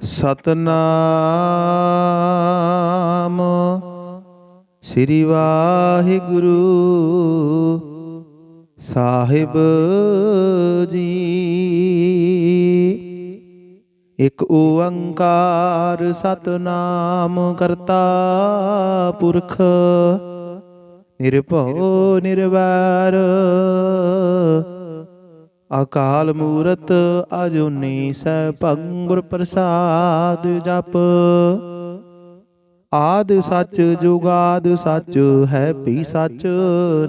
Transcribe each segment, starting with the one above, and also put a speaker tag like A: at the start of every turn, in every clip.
A: ਸਤਨਾਮ ਸ੍ਰੀ ਵਾਹਿਗੁਰੂ ਸਾਹਿਬ ਜੀ। ਇਕ ਓੰਕਾਰ ਸਤਨਾਮ ਕਰਤਾ ਪੁਰਖ ਨਿਰਭਉ ਨਿਰਵੈਰ ਅਕਾਲ ਮੂਰਤ ਅਜੂਨੀ ਸੈਭੰ ਗੁਰ ਪ੍ਰਸਾਦ ਜਪ। ਆਦਿ ਸੱਚ ਜੁਗਾਦ ਸੱਚ ਹੈ ਭੀ ਸੱਚ,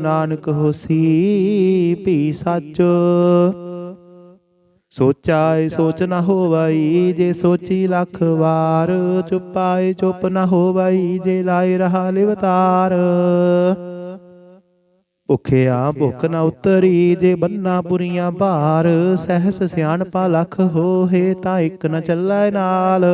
A: ਨਾਨਕ ਹੋਸੀ ਭੀ ਸੱਚ। ਸੋਚਾਏ ਸੋਚ ਨ ਹੋਵਈ, ਜੇ ਸੋਚੀ ਲੱਖ ਵਾਰ। ਚੁਪਾਏ ਚੁੱਪ ਨ ਹੋਵਈ, ਜੇ ਲਾਏ ਰਹਾ ਲਿਵਤਾਰ। ਭੁਖਿਆ ਭੁੱਖ ਨ ਉਤਰੀ, ਜੇ ਬੰਨਾ ਪੁਰੀਆਂ ਭਾਰ। ਸਹਿਸ ਸਿਆਣਪਾ ਲੱਖ ਹੋਏ, ਤਾਂ ਇੱਕ ਨ ਚੱਲੈ ਨਾਲ।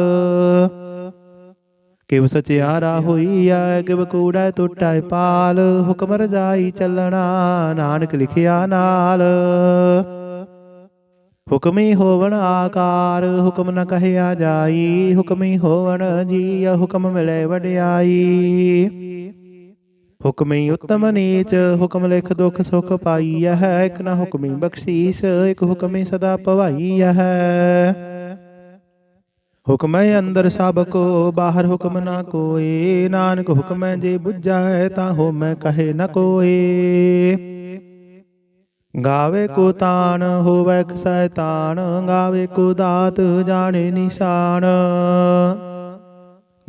A: ਕਿਵ ਸਚਿਆਰਾ ਹੋਈਐ, ਕਿਵ ਕੂੜੈ ਟੁੱਟੈ ਪਾਲ। ਹੁਕਮ ਰਜਾਈ ਚੱਲਣਾ, ਨਾਨਕ ਲਿਖਿਆ ਨਾਲ। ਹੁਕਮੀ ਹੋਵਣ ਆਕਾਰ, ਹੁਕਮ ਨ ਕਹਿਆ ਜਾਈ। ਹੁਕਮੀ ਹੋਵਣ ਜੀਅ, ਹੁਕਮ ਮਿਲੇ ਵਡਿਆਈ। ਹੁਕਮੀ ਉਤਮ ਨੀਚ, ਹੁਕਮ ਲਿਖ ਦੁਖ ਸੁਖ ਪਾਈਐ। ਇਕ ਨ ਹੁਕਮੀ ਬਖਸ਼ੀਸ, ਇਕ ਹੁਕਮੀ ਸਦਾ ਭਵਾਈਐ। ਹੁਕਮੈ ਅੰਦਰ ਸਭ ਕੋ, ਬਾਹਰ ਹੁਕਮ ਨਾ ਕੋਏ। ਨਾਨਕ ਹੁਕਮੈ ਜੇ ਬੁਝੈ, ਤਾਂ ਹੋਮੈ ਕਹੇ ਨ ਕੋਏ। ਗਾਵੇ ਕੋ ਤਾਣ, ਹੋਵੈ ਕਸੈ ਤਾਣ। ਗਾਵੇ ਕੋ ਦਾਤ, ਜਾਣੇ ਨਿਸ਼ਾਨ।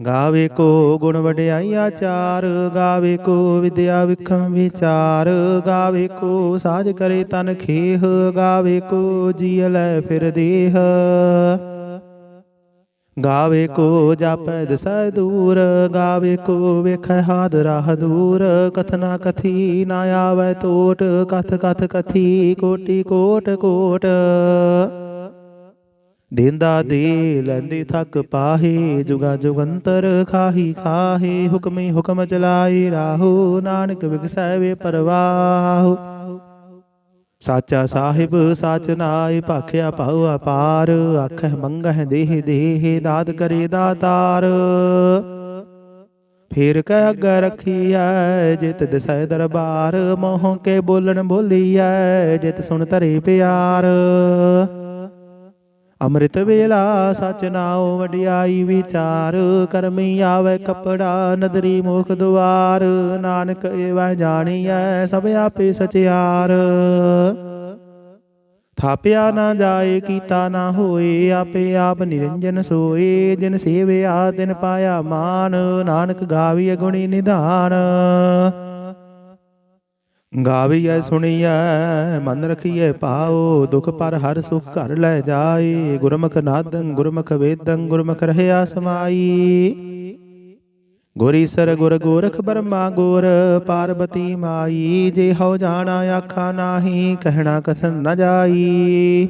A: ਗਾਵੇ ਕੋ ਗੁਣ ਵਡਿਆਈ ਆਚਾਰ। ਗਾਵੇ ਕੋ ਵਿਦਿਆ ਵਿਖਮ ਵਿਚਾਰ। ਗਾਵੇ ਕੋ ਸਾਜ ਕਰੇ ਤਨ ਖੇਹ। ਗਾਵੇ ਕੋ ਜੀਅ ਲੈ ਫਿਰ ਦੇਹ। ਗਾਵੇ ਕੋ ਜਾਪੈ ਦਿਸੈ ਦੂਰ। ਗਾਵੇ ਕੋ ਵੇਖੈ ਹਾਦ ਰਾਹ ਦੂਰ। ਕਥਨਾ ਕਥੀ ਨਾ ਆਵੈ ਟੋਟ, ਕਥ ਕਥ ਕਥੀ ਕੋਟੀ ਕੋਟ ਕੋਟ। ਦੇਂਦਾ ਦੇ ਲੈਂਦੇ ਥੱਕ ਪਾਹੇ, ਜੁਗਾ ਜੁਗੰਤਰ ਖਾਹੀ ਖਾਹੇ। ਹੁਕਮੀ ਹੁਕਮ ਚਲਾਏ ਰਾਹੋ, ਨਾਨਕ ਵਿਗਸੈ ਵੇ ਪਰਵਾਹੋ। ਸਾਚਾ ਸਾਹਿਬ ਸਾਚ ਨਾਇ, ਭਾਖਿਆ ਭਾਉ ਅਪਾਰ। ਆਖਹਿ ਮੰਗਹਿ ਦੇਹ ਦੇਹ, ਦਾਤ ਕਰੇ ਦਾਤਾਰ। ਫੇਰ ਕਹਿ ਅੱਗੇ ਰੱਖੀਐ, ਜਿਤ ਦਿਸੈ ਦਰਬਾਰ। ਮੋਹ ਕੇ ਬੋਲਣ ਬੋਲੀਐ, ਜਿਤ ਸੁਣ ਧਰੇ ਪਿਆਰ। ਅੰਮ੍ਰਿਤ ਵੇਲਾ ਸਚ ਨਾਉ, ਵਡਿਆਈ ਵਿਚਾਰ। ਕਰਮੀ ਆਵੈ ਕਪੜਾ, ਨਦਰੀ ਮੁਖ ਦੁਆਰ। ਨਾਨਕ ਏਵੈ ਜਾਣੀਐ, ਸਭ ਆਪੇ ਸਚਿਆਰ। ਥਾਪਿਆ ਨਾ ਜਾਏ, ਕੀਤਾ ਨਾ ਹੋਏ। ਆਪੇ ਆਪ ਨਿਰੰਜਨ ਸੋਏ। ਜਿਨ ਸੇਵਿਆ ਤਿਨ ਪਾਇਆ ਮਾਨ। ਨਾਨਕ ਗਾਵੀਐ ਗੁਣੀ ਨਿਧਾਨ। ਗਾਵੀਐ ਸੁਣੀਐ ਮਨ ਰਖੀਐ ਭਾਉ। ਦੁਖ ਪਰ ਹਰ ਸੁਖ ਘਰ ਲੈ ਜਾਏ। ਗੁਰਮੁਖ ਨਾਦੰ ਗੁਰਮੁਖ ਵੇਦੰ, ਗੁਰਮੁਖ ਰਹਿਆ ਸਮਾਈ। ਗੁਰ ਈਸਰ ਗੁਰ ਗੋਰਖ ਬਰਮਾ ਗੁਰ, ਪਾਰਬਤੀ ਮਾਈ। ਜੇ ਹਉ ਜਾਣਾ ਆਖਾ ਨਾਹੀ, ਕਹਿਣਾ ਕਥਨ ਨ ਜਾਈ।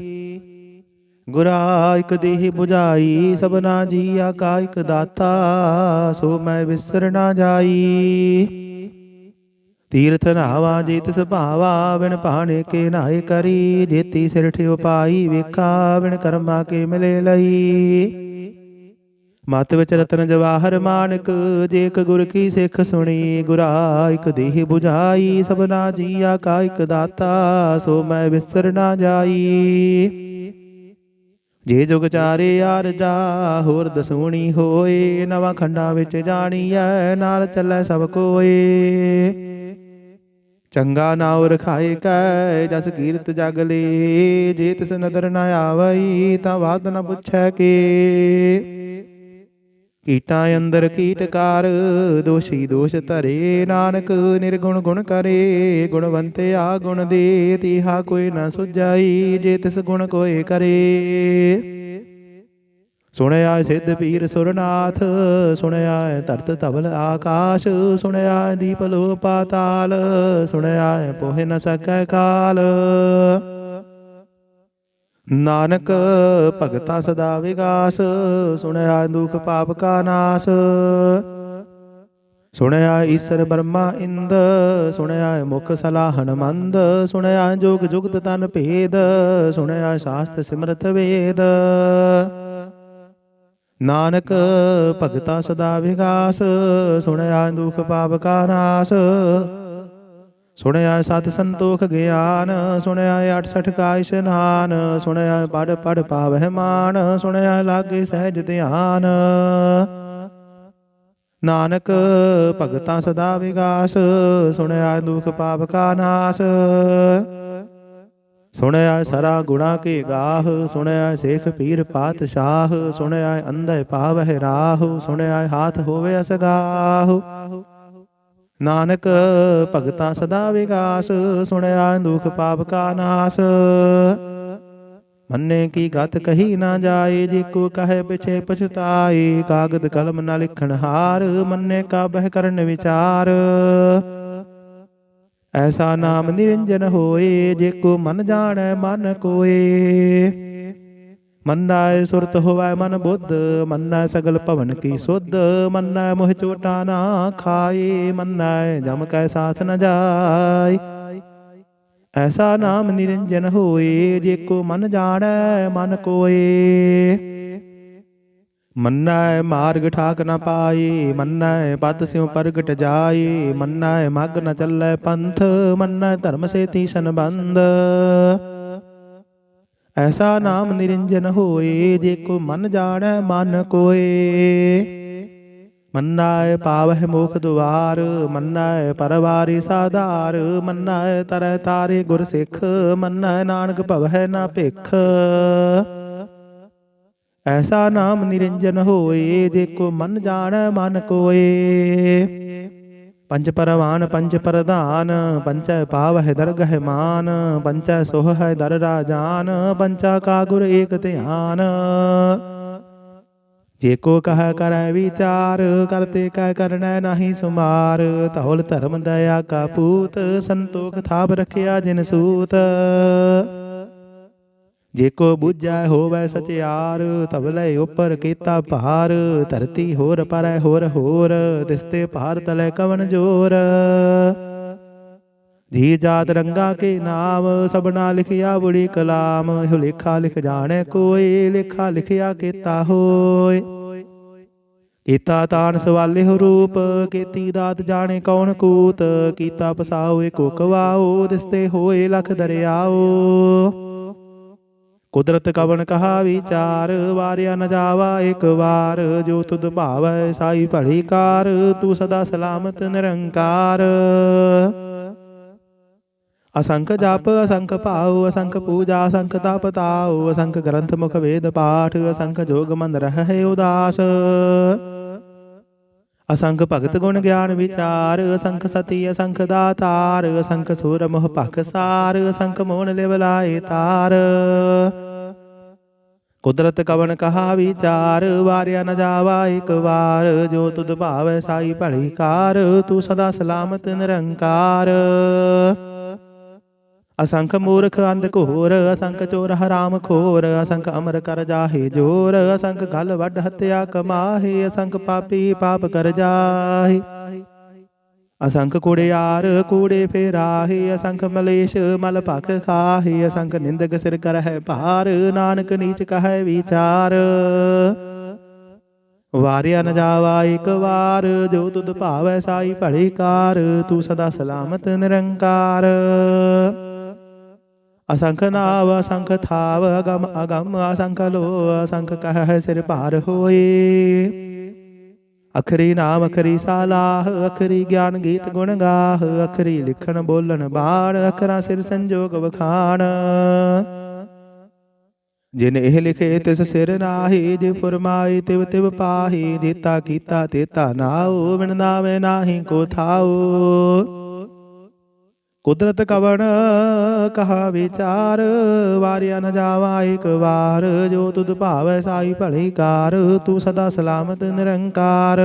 A: ਗੁਰਾ ਇਕ ਦੇਹ 부ਝਾਈ, ਸਭਨਾ ਜੀਆ ਕਾ ਇਕ ਦਾਤਾ। ਸੋ ਮੈਂ ਵਿਸਰ ਨਾ ਜਾਈ। ਤੀਰਥ ਨਹਾਵਾ ਜੇ ਤਿਸ ਭਾਵਾ, ਬਿਨ ਭਾਣੇ ਕੇ ਨਹਾਏ ਕਰੀ। ਜੇਤੀ ਸਿਰ ਠਿਓ ਪਾਈ ਵੇਖਾ, ਬਿਨ ਕਰਮਾ ਕੇ ਮਿਲੇ ਲਈ। ਮਤ ਵਿੱਚ ਰਤਨ ਜਵਾਹਰ ਮਾਨਕ, ਜੇ ਇਕ ਗੁਰ ਕੀ ਸਿੱਖ ਸੁਣੀ। ਗੁਰਾ ਇਕ ਦੇਹ 부ਝਾਈ, ਸਭਨਾ ਜੀਆ ਕਾ ਇਕ ਦਾਤਾ। ਸੋ ਮੈਂ ਵਿਸਰ ਨਾ ਜਾਈ। ਜੇ ਜੁਗ ਚਾਰੇ ਆਰਜਾ, ਹੋਰ ਦਸੂਣੀ ਹੋਏ। ਨਵਾਂ ਖੰਡਾਂ ਵਿੱਚ ਜਾਣੀਐ, ਨਾਲ ਚੱਲੈ ਸਭ ਕੋਏ। ਚੰਗਾ ਨਾਉ ਰਖਾਏ ਕੈ, ਜਸ ਕੀਰਤ ਜਗ ਲੇ। ਜੇ ਤਿਸ ਨਦਰ ਨ ਆਵਈ, ਤਾਂ ਵਾਦ ਨ ਪੁੱਛੈ ਕੇ। ਕੀਟਾਂ ਅੰਦਰ ਕੀਟਕਾਰ, ਦੋਸ਼ੀ ਦੋਸ਼ ਧਰੇ। ਨਾਨਕ ਨਿਰਗੁਣ ਗੁਣ ਕਰੇ। ਗੁਣਵੰਤੇ ਆ ਗੁਣ ਦੇ, ਤੀਹਾ ਕੋਈ ਨ ਸੁਝਾਈ। ਜੇ ਤਿਸ ਗੁਣ ਕੋਏ ਕਰੇ। ਸੁਣਿਆ ਸਿੱਧ ਪੀਰ ਸੁਰਨਾਥ, ਸੁਣਿਆ ਧਰਤ ਧਵਲ ਆਕਾਸ਼। ਸੁਣਿਆ ਦੀਪ ਲੋ ਪਾਤਾਲ, ਸੁਣਿਆ ਪੋਹਿ ਨ ਸਕੈ ਕਾਲ। ਨਾਨਕ ਭਗਤਾ ਸਦਾ ਵਿਗਾਸ, ਸੁਣਿਆ ਦੁਖ ਪਾਪ ਕਾ ਨਾਸ। ਸੁਣਿਆ ਈਸਰ ਬਰਮਾ ਇੰਦ, ਸੁਣਿਆ ਮੁਖ ਸਲਾਹਨ ਮੰਦ। ਸੁਣਿਆ ਜੋਗ ਜੁਗਤ ਤਨ ਭੇਦ, ਸੁਣਿਆ ਸ਼ਾਸਤ ਸਿਮਰਤ ਵੇਦ। ਨਾਨਕ ਭਗਤਾ ਸਦਾ ਵਿਗਾਸ, ਸੁਣਿਆ ਦੁਖ ਪਾਪ ਕਾ ਨਾਸ। ਸੁਣਿਆ ਸਤ ਸੰਤੋਖ ਗਿਆਨ, ਸੁਣਿਆ 68 ਕਾ ਇਸ਼ਨਾਨ। ਸੁਣਿਆ ਪੜ ਪੜ ਪਾਵਹਿ ਮਾਨ, ਸੁਣਿਆ ਲਾਗੇ ਸਹਿਜ ਧਿਆਨ। ਨਾਨਕ ਭਗਤਾ ਸਦਾ ਵਿਗਾਸ, ਸੁਣਿਆ ਦੁਖ ਪਾਪ ਕਾ ਨਾਸ। ਸੁਣਿਆ ਸਰਾ ਗੁਣਾ ਕੇ ਗਾਹ, ਸੁਣਿਆ ਸੇਖ ਪੀਰ ਪਾਤਸ਼ਾਹ। ਸੁਣਿਆ ਅੰਧੇ ਪਾਵਹਿ ਰਾਹ, ਸੁਣਿਆ ਹਾਥ ਹੋਵੇ ਅਸਗਾਹ। ਨਾਨਕ ਭਗਤਾ ਸਦਾ ਵਿਗਾਸ, ਸੁਣਿਆ ਦੁਖ ਪਾਪ ਕਾ ਨਾਸ। ਮੰਨੇ ਕੀ ਗਤ ਕਹੀ ਨਾ ਜਾਏ, ਜੇ ਕੋ ਕਹੇ ਪਿਛੇ ਪਛਤਾਏ। ਕਾਗਦ ਕਲਮ ਨਾ ਲਿਖਣ ਹਾਰ, ਮੰਨੇ ਕਾ ਬਹਿ ਕਰਨ ਵਿਚਾਰ। ਐਸਾ ਨਾਮ ਨਿਰੰਜਨ ਹੋਏ, ਜੇ ਕੋ ਮਨ ਜਾਣੈ ਮਨ ਕੋਏ। ਮੰਨੈ ਸੁਰਤ ਹੋਵੈ ਮਨ ਬੁੱਧ, ਮੰਨੈ ਸਗਲ ਭਵਨ ਕੀ ਸੁਧ। ਮੰਨੈ ਮੋਹ ਚੋਟਾ ਨਾ ਖਾਏ, ਮੰਨੈ ਜਮ ਕੈ ਸਾਥ ਨ ਜਾਏ। ਐਸਾ ਨਾਮ ਨਿਰੰਜਨ ਹੋਏ, ਜੇ ਕੋ ਮਨ ਜਾਣੈ ਮਨ ਕੋਏ। ਮੰਨੈ ਮਾਰਗ ਠਾਕ ਨ ਪਾਏ, ਮੰਨੈ ਪਦ ਸਿਉ ਪ੍ਰਗਟ ਜਾਏ। ਮੰਨੈ ਮਗ ਨ ਚੱਲੈ ਪੰਥ, ਮੰਨੈ ਧਰਮ ਸੇਤੀ ਸੰਬੰਧ। ਐਸਾ ਨਾਮ ਨਿਰੰਜਨ ਹੋਏ, ਜੇ ਕੋ ਮਨ ਜਾਣੈ ਮਨ ਕੋਏ। ਮੰਨੈ ਪਾਵਹਿ ਮੋਖ ਦੁਆਰ, ਮੰਨੈ ਪਰਵਾਰੀ ਸਾਧਾਰ। ਮੰਨੈ ਤਰੈ ਤਾਰੇ ਗੁਰ ਸਿੱਖ, ਮੰਨੈ ਨਾਨਕ ਭਵਹਿ ਨਾ ਭਿਖ। ਐਸਾ ਨਾਮ ਨਿਰੰਜਨ ਹੋਏ, ਜੇ ਕੋ ਮਨ ਜਾਣੈ ਮਨ ਕੋਏ। ਪੰਜ ਪਰਵਾਨ ਪੰਜ ਪ੍ਰਧਾਨ, ਪੰਚੈ ਪਾਵਹਿ ਦਰਗਹਿ ਮਾਨ। ਪੰਚੈ ਸੋਹੈ ਦਰ ਰਾਜਾਨ, ਪੰਚਾ ਕਾ ਗੁਰ ਏਕ ਧਿਆਨ। ਜੇ ਕੋ ਕਹੈ ਕਰੈ ਵਿਚਾਰ, ਕਰਤੇ ਕੈ ਕਰਨੈ ਨਾਹੀ ਸੁਮਾਰ। ਧੌਲ ਧਰਮ ਦਇਆ ਕਾ ਪੂਤ, ਸੰਤੋਖ ਥਾਪ ਰਖਿਆ ਜਿਨ ਸੂਤ। ਜੇ ਕੋ ਬੁਝੈ ਹੋਵੈ ਸਚਿਆਰ, ਤਵਲੇ ਉਪਰ ਕੀਤਾ ਭਾਰ। ਧਰਤੀ ਹੋਰ ਪਰੈ ਹੋਰ ਹੋਰ, ਦਿਸਤੇ ਭਾਰ ਤਲੇ ਕਵਨ ਜੋਰ। ਜੀ ਜਾਤ ਰੰਗਾ ਕੇ ਨਾਮ, ਸਭਨਾ ਲਿਖਿਆ ਬੁੜੀ ਕਲਾਮ। ਇਹੋ ਲੇਖਾ ਲਿਖ ਜਾਣੈ ਕੋਇ, ਲੇਖਾ ਲਿਖਿਆ ਕੀਤਾ ਹੋਇ। ਕੀਤਾ ਤਾਨ ਸਵਾਲੇ ਹੋ ਰੂਪ, ਕੀਤੀ ਦਾਤ ਜਾਣੇ ਕੌਣ ਕੂਤ। ਕੀਤਾ ਪਸਾਓ ਏਕੋ ਕਵਾਓ, ਦਿਸਤੇ ਹੋਏ ਲਖ ਦਰਿਆਓ। ਕੁਦਰਤ ਕਵਣ ਕਹਾ ਵਿਚਾਰ, ਵਾਰਿਆ ਨ ਜਾਵਾ ਇਕ ਵਾਰ। ਜੋ ਤੁਧ ਭਾਵੈ ਸਾਈ ਭਲੀ ਕਾਰ, ਤੂੰ ਸਦਾ ਸਲਾਮਤ ਨਿਰੰਕਾਰ। ਅਸੰਖ ਜਪ ਅਸੰਖ ਭਾਉ, ਅਸੰਖ ਪੂਜਾ ਅਸੰਖ ਤਪ ਤਾਉ। ਅਸੰਖ ਗ੍ਰੰਥ ਮੁਖ ਵੇਦ ਪਾਠ, ਅਸੰਖ ਜੋਗ ਮਨ ਰਹਿ ਉਦਾਸ। ਅਸੰਖ ਭਗਤ ਗੁਣ ਗਿਆਨ ਵਿਚਾਰ, ਅਸੰਖ ਸਤੀ ਅਸੰਖ ਦਾਤਾਰ। ਅਸੰਖ ਸੂਰ ਮੋਹ ਭਖ ਸਾਰ, ਅਸੰਖ ਮੋਹਨ ਲਿਵ ਲਾਏ ਤਾਰ। ਕੁਦਰਤ ਕਵਣ ਕਹਾ ਵਿਚਾਰ, ਵਾਰਿਆ ਨ ਜਾਵਾ ਇਕ ਵਾਰ। ਜੋ ਤੁਧ ਭਾਵੈ ਸਾਈ ਭਲੀ ਕਾਰ, ਤੂੰ ਸਦਾ ਸਲਾਮਤ ਨਿਰੰਕਾਰ। ਅਸੰਖ ਮੂਰਖ ਅੰਧ ਘੋਰ, ਅਸੰਖ ਚੋਰ ਹਰਾਮ ਖੋਰ। ਅਸੰਖ ਅਮਰ ਕਰ ਜਾਹੇ ਜੋਰ, ਅਸੰਖ ਗਲ ਵੱਡ ਹੱਤਿਆ ਕਮਾਹੇ। ਅਸੰਖ ਪਾਪੀ ਪਾਪ ਕਰ ਜਾਹੇ। ਅਸੰਖ ਕੁੜਿਆਰ ਕੂੜੇ ਫੇਰਾਹੇ, ਅਸੰਖ ਮਲੇਸ਼ ਮਲ ਭਖ ਖਾਹੇ। ਅਸੰਖ ਨਿੰਦਕ ਸਿਰ ਕਰਹਿ ਭਾਰ, ਨਾਨਕ ਨੀਚ ਕਹੈ ਵਿਚਾਰ। ਵਾਰਿਆ ਨ ਜਾਵਾ ਇਕ ਵਾਰ, ਜੋ ਤੁਧ ਭਾਵੈ ਸਾਈ ਭਲੀ ਕਾਰ। ਤੂੰ ਸਦਾ ਸਲਾਮਤ ਨਿਰੰਕਾਰ। ਅਸੰਖ ਨਾਵ ਅਸੰਖ ਥਾਵ, ਅਗਮ ਅਗਮ ਅਸੰਖ ਲੋ। ਅਸੰਖ ਕਹਿ ਸਿਰ ਭਾਰ ਹੋਏ। ਅਖਰੀ ਨਾਮ ਅਖਰੀ ਸਾਲਾਹ, ਅਖਰੀ ਗਿਆਨ ਗੀਤ ਗੁਣ ਗਾਹ। ਅਖਰੀ ਲਿਖਣ ਬੋਲਣ ਬਾਣ, ਅਖਰਾਂ ਸਿਰ ਸੰਜੋਗ ਵਖਾਣ। ਜਿਨ ਇਹ ਲਿਖੇ ਤਿਸ ਸਿਰ ਨਾਹੀ, ਜੇ ਫੁਰਮਾਏ ਤਿਵ ਤਿਵ ਪਾਹੀ। ਜੇਤਾ ਕੀਤਾ ਤੇਤਾ ਨਾਉ, ਬਿਨ ਨਾਵੇ ਨਾਹੀ ਕੋ ਥਾਉ। ਕੁਦਰਤ ਕਵਣ ਕਹਾ ਵਿਚਾਰ, ਵਾਰਿਆ ਨ ਜਾਵਾ ਇਕ ਵਾਰ। ਜੋ ਤੁਧ ਭਾਵੈ ਸਾਈ ਭਲੀ ਕਾਰ, ਤੂੰ ਸਦਾ ਸਲਾਮਤ ਨਿਰੰਕਾਰ।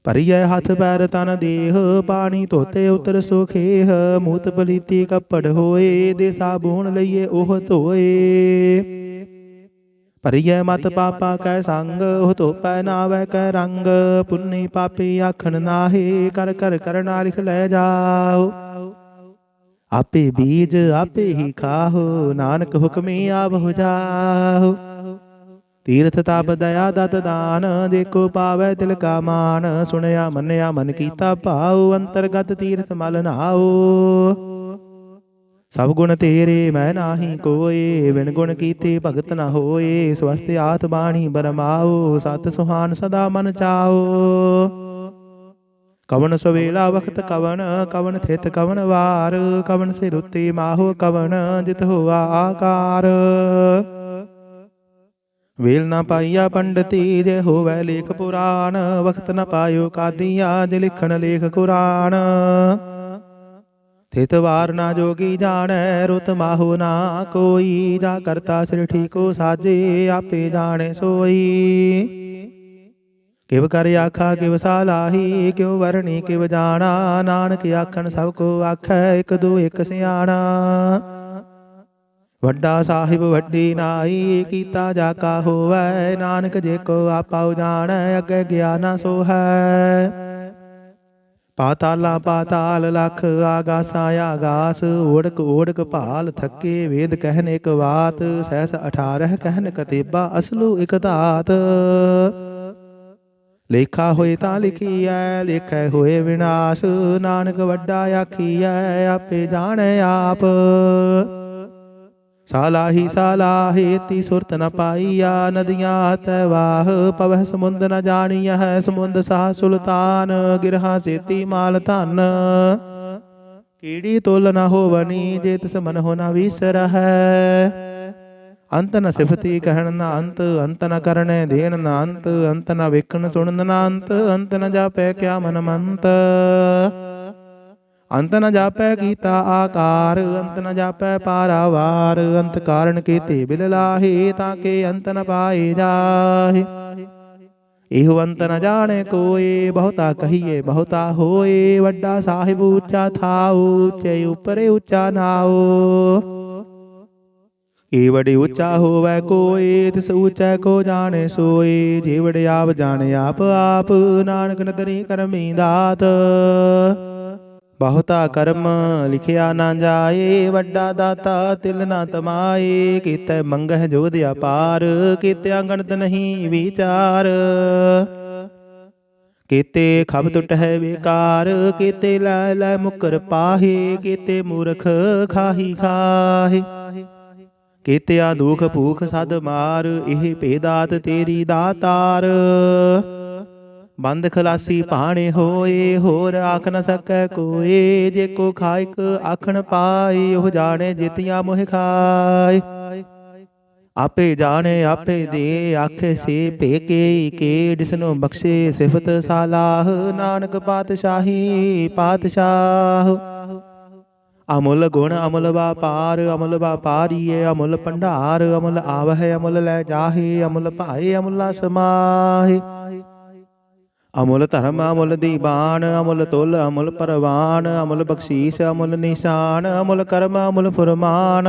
A: ਭਰੀਐ ਹੱਥ ਪੈਰ ਤਨ ਦੇਹ, ਪਾਣੀ ਧੋਤੇ ਉਤਰ ਸੁਖੇਹ। ਮੂਤ ਪਲੀਤੀ ਕੱਪੜ ਹੋਏ, ਦੇ ਸਾਬੂਨ ਲਈਏ ਉਹ ਧੋਏ। ਭਰੀਐ ਮਤ ਪਾਪਾ ਕੈ ਸੰਗ, ਉਹ ਧੋਪੈ ਨਾਵੈ ਕੈ ਰੰਗ। ਪੁੰਨੀ ਪਾਪੀ ਆਖਣ ਨਾਹੀ, ਕਰ ਕਰ ਕਰਨਾ ਲਿਖ ਲੈ ਜਾਓ। ਆਪੇ ਬੀਜ ਆਪੇ ਹੀ ਖਾਹੋ, ਨਾਨਕ ਹੁਕਮੀ ਆਵਹੁ ਜਾਹੋ। ਤੀਰਥ ਤਪ ਦਇਆ ਦਤ ਦਾਨ, ਦੇਖੋ ਪਾਵੈ ਤਿਲ ਕਾ ਮਾਨ। ਸੁਣਿਆ ਮੰਨਿਆ ਮਨ ਕੀਤਾ ਭਾਉ, ਅੰਤਰਗਤ ਤੀਰਥ ਮਲ ਨਹਾਉ। ਸਭ ਗੁਣ ਤੇਰੇ ਮੈਂ ਨਾਹੀ ਕੋਏ, ਬਿਨ ਗੁਣ ਕੀਤੇ ਭਗਤ ਨ ਹੋਏ। ਸਵਸਤ ਆਤ ਬਾਣੀ ਬਰਮਾਓ, ਸਤ ਸੁਹਾਨ ਸਦਾ ਮਨ ਚਾਓ। ਕਵਨ ਸਵੇਲਾ ਵਖਤ ਕਵਨ, ਕਵਨ ਥਿਤ ਕਵਨ ਵਾਰ। ਕਵਨ ਸਿਰ ਉੱਤੇ ਮਾਹੋ ਕਵਨ, ਜਿਤ ਹੋਆ ਆਕਾਰ। ਵੇਲ ਨਾ ਪਾਈਆ ਪੰਡਤੀ, ਜੇ ਹੋਵੈ ਲੇਖ ਪੁਰਾਣ। ਵਖਤ ਨ ਪਾਇਓ ਕਾਦੀਆ, ਜੇ ਲਿਖਣ ਲੇਖ ਕੁਰਾਨ। ਥਿਤ ਵਾਰ ਨਾ ਜੋਗੀ ਜਾਣੈ, ਰੁਤ ਮਾਹੋ ਨਾ ਕੋਈ। ਜਾ ਕਰਤਾ ਸਿਰ ਠੀਕੋ ਸਾਜੇ, ਆਪੇ ਜਾਣੇ ਸੋਈ। ਕਿਵ ਕਰ ਆਖਾ ਕਿਵ ਸਾਲਾਹੀ, ਕਿਉ ਵਰਣੀ ਕਿਵ ਜਾਣਾ। ਨਾਨਕ ਆਖਣ ਸਭ ਕੋ ਆਖੈ, ਇਕ ਦੂ ਇਕ ਸਿਆਣਾ। ਵੱਡਾ ਸਾਹਿਬ ਵੱਡੀ ਨਾਈ, ਕੀਤਾ ਜਾ ਕਾ ਹੋਵੈ। ਨਾਨਕ ਜੇ ਕੋ ਆਪਾਉ ਜਾਣੈ, ਅੱਗੇ ਗਿਆ ਨਾ ਸੋਹੈ। ਪਾਤਾਲਾਂ ਪਾਤਾਲ ਲਖ, ਆਗਾਸਾਂ ਆਗਾਸ। ਓੜਕ ਓੜਕ ਭਾਲ ਥੱਕੇ, ਵੇਦ ਕਹਿਨ ਇਕ ਬਾਤ। ਸਹਿਸ 18 ਕਹਿਨ ਕਤੇਬਾ, ਅਸਲੂ ਇਕ ਧਾਤ। ਲੇਖਾ ਹੋਏ ਤਾਂ ਲਿਖੀਐ, ਲੇਖੈ ਹੋਏ ਵਿਨਾਸ਼। ਨਾਨਕ ਵੱਡਾ ਆਖੀਐ, ਆਪੇ ਜਾਣੈ ਆਪ। ਸਾਲਾਹੀ ਸਾਲਾਹੀ ਤੀ ਸੁਰਤ ਨ ਪਾਈਆ। ਨਦੀਆਂ ਤੈ ਵਾਹ, ਪਵਹਿ ਸਮੁੰਦ ਨ ਜਾਣੀਐ। ਸਮੁੰਦ ਸਾਹ ਸੁਲਤਾਨ, ਗਿਰਹਾ ਸੇਤੀ ਮਾਲ ਧਨ। ਕੀੜੀ ਤੁਲ ਨ ਹੋਵਨੀ, ਜੇ ਤਿਸ ਮਨ ਹੋ ਨ ਵਿਸਰਹਿ। ਅੰਤ ਨ ਸਿਫਤੀ ਕਹਿਣ ਨ ਅੰਤ, ਅੰਤ ਨ ਕਰਨੇ ਦੇਣ ਨ ਅੰਤ। ਅੰਤ ਨ ਵੇਖਣ ਸੁਣਨ ਨ ਅੰਤ, ਅੰਤ ਨ ਜਾਪੈ ਕਿਆ ਮਨ ਮੰਤ। ਅੰਤ ਨ ਜਾਪੈ ਕੀਤਾ ਆਕਾਰ, ਅੰਤ ਨ ਜਾਪੈ ਪਾਰਾਵਾਰ। ਅੰਤ ਕਾਰਨ ਕੀਤੇ ਬਿਲ ਲਾਹੇ, ਤਾਂ ਕੇ ਅੰਤ ਨ ਪਾਏ ਜਾਹੇ। ਇਹੋ ਅੰਤ ਨ ਜਾਣੇ ਕੋਏ, ਬਹੁਤਾ ਕਹੀਏ ਬਹੁਤਾ ਹੋਏ। ਵੱਡਾ ਸਾਹਿਬ ਉੱਚਾ ਥਾਉ, ਉੱਚੇ ਉੱਪਰੇ ਉੱਚਾ ਨਾਉ। ਏ ਵਡੇ ਉੱਚਾ ਹੋਵੈ ਕੋਏ, ਤਿਸ ਉੱਚੈ ਕੋ ਜਾਣੇ ਸੋਏ। ਜੇ ਵਡੇ ਆਪ ਜਾਣੇ ਆਪ ਆਪ, ਨਾਨਕ ਨਦਰੀ ਕਰਮੀ ਦਾਤ। ਬਹੁਤਾ ਕਰਮ ਲਿਖਿਆ ਨਾ ਜਾਏ, ਵੱਡਾ ਦਾਤਾ ਤਿਲ ਨਾ ਤਮਾਏ। ਕੀਤੈ ਮੰਗਹਿ ਜੋਧ ਅਪਾਰ, ਕੀਤਿਆ ਗਣਤ ਨਹੀਂ ਵਿਚਾਰ। ਕੀਤੇ ਖਬ ਟੁਟਹਿ ਬੇਕਾਰ, ਕੀਤੇ ਲੈ ਲੈ ਮੁਕਰ ਪਾਹੇ। ਕੀਤੇ ਮੂਰਖ ਖਾਹੀ ਖਾਹੇ, ਕੀਤਿਆ ਦੁਖ ਭੂਖ ਸਦ ਮਾਰ। ਇਹ ਭੇਦਾਤ ਤੇਰੀ ਦਾਤਾਰ। ਬੰਦ ਖਲਾਸੀ ਭਾਣੇ ਹੋਏ, ਹੋਰ ਆਖ ਨ ਸਕੈ ਕੋਏ। ਜੇ ਕੋ ਖਾਇਕ ਆਖਣ ਪਾਏ, ਉਹ ਜਾਣੇ ਜਿਤਿਆ ਮੋਹਿ ਖਾਏ। ਆਪੇ ਜਾਣੇ ਆਪੇ ਦੇ, ਆਖੇ ਸੇ ਭੇਕੇ ਕੇ। ਜਿਸਨੂੰ ਬਖਸ਼ੇ ਸਿਫਤ ਸਾਲਾਹ, ਨਾਨਕ ਪਾਤਸ਼ਾਹੀ ਪਾਤਸ਼ਾਹ। ਅਮੁੱਲ ਗੁਣ ਅਮੁੱਲ ਵਾਪਾਰ, ਅਮੁੱਲ ਵਾਪਾਰੀਏ ਅਮੁੱਲ ਭੰਡਾਰ। ਅਮੁੱਲ ਆਵਹਿ ਅਮੁੱਲ ਲੈ ਜਾਹੇ, ਅਮੁੱਲ ਭਾਏ ਅਮੁੱਲਾ ਸਮਾਹੇ। ਅਮੁੱਲ ਧਰਮ ਅਮੁੱਲ ਦੀਵਾਨ, ਅਮੁੱਲ ਤੁਲ ਅਮੁੱਲ ਪਰਵਾਨ। ਅਮੁੱਲ ਬਖਸ਼ੀਸ਼ ਅਮੁੱਲ ਨਿਸ਼ਾਨ, ਅਮੁੱਲ ਕਰਮ ਅਮੁੱਲ ਫੁਰਮਾਨ।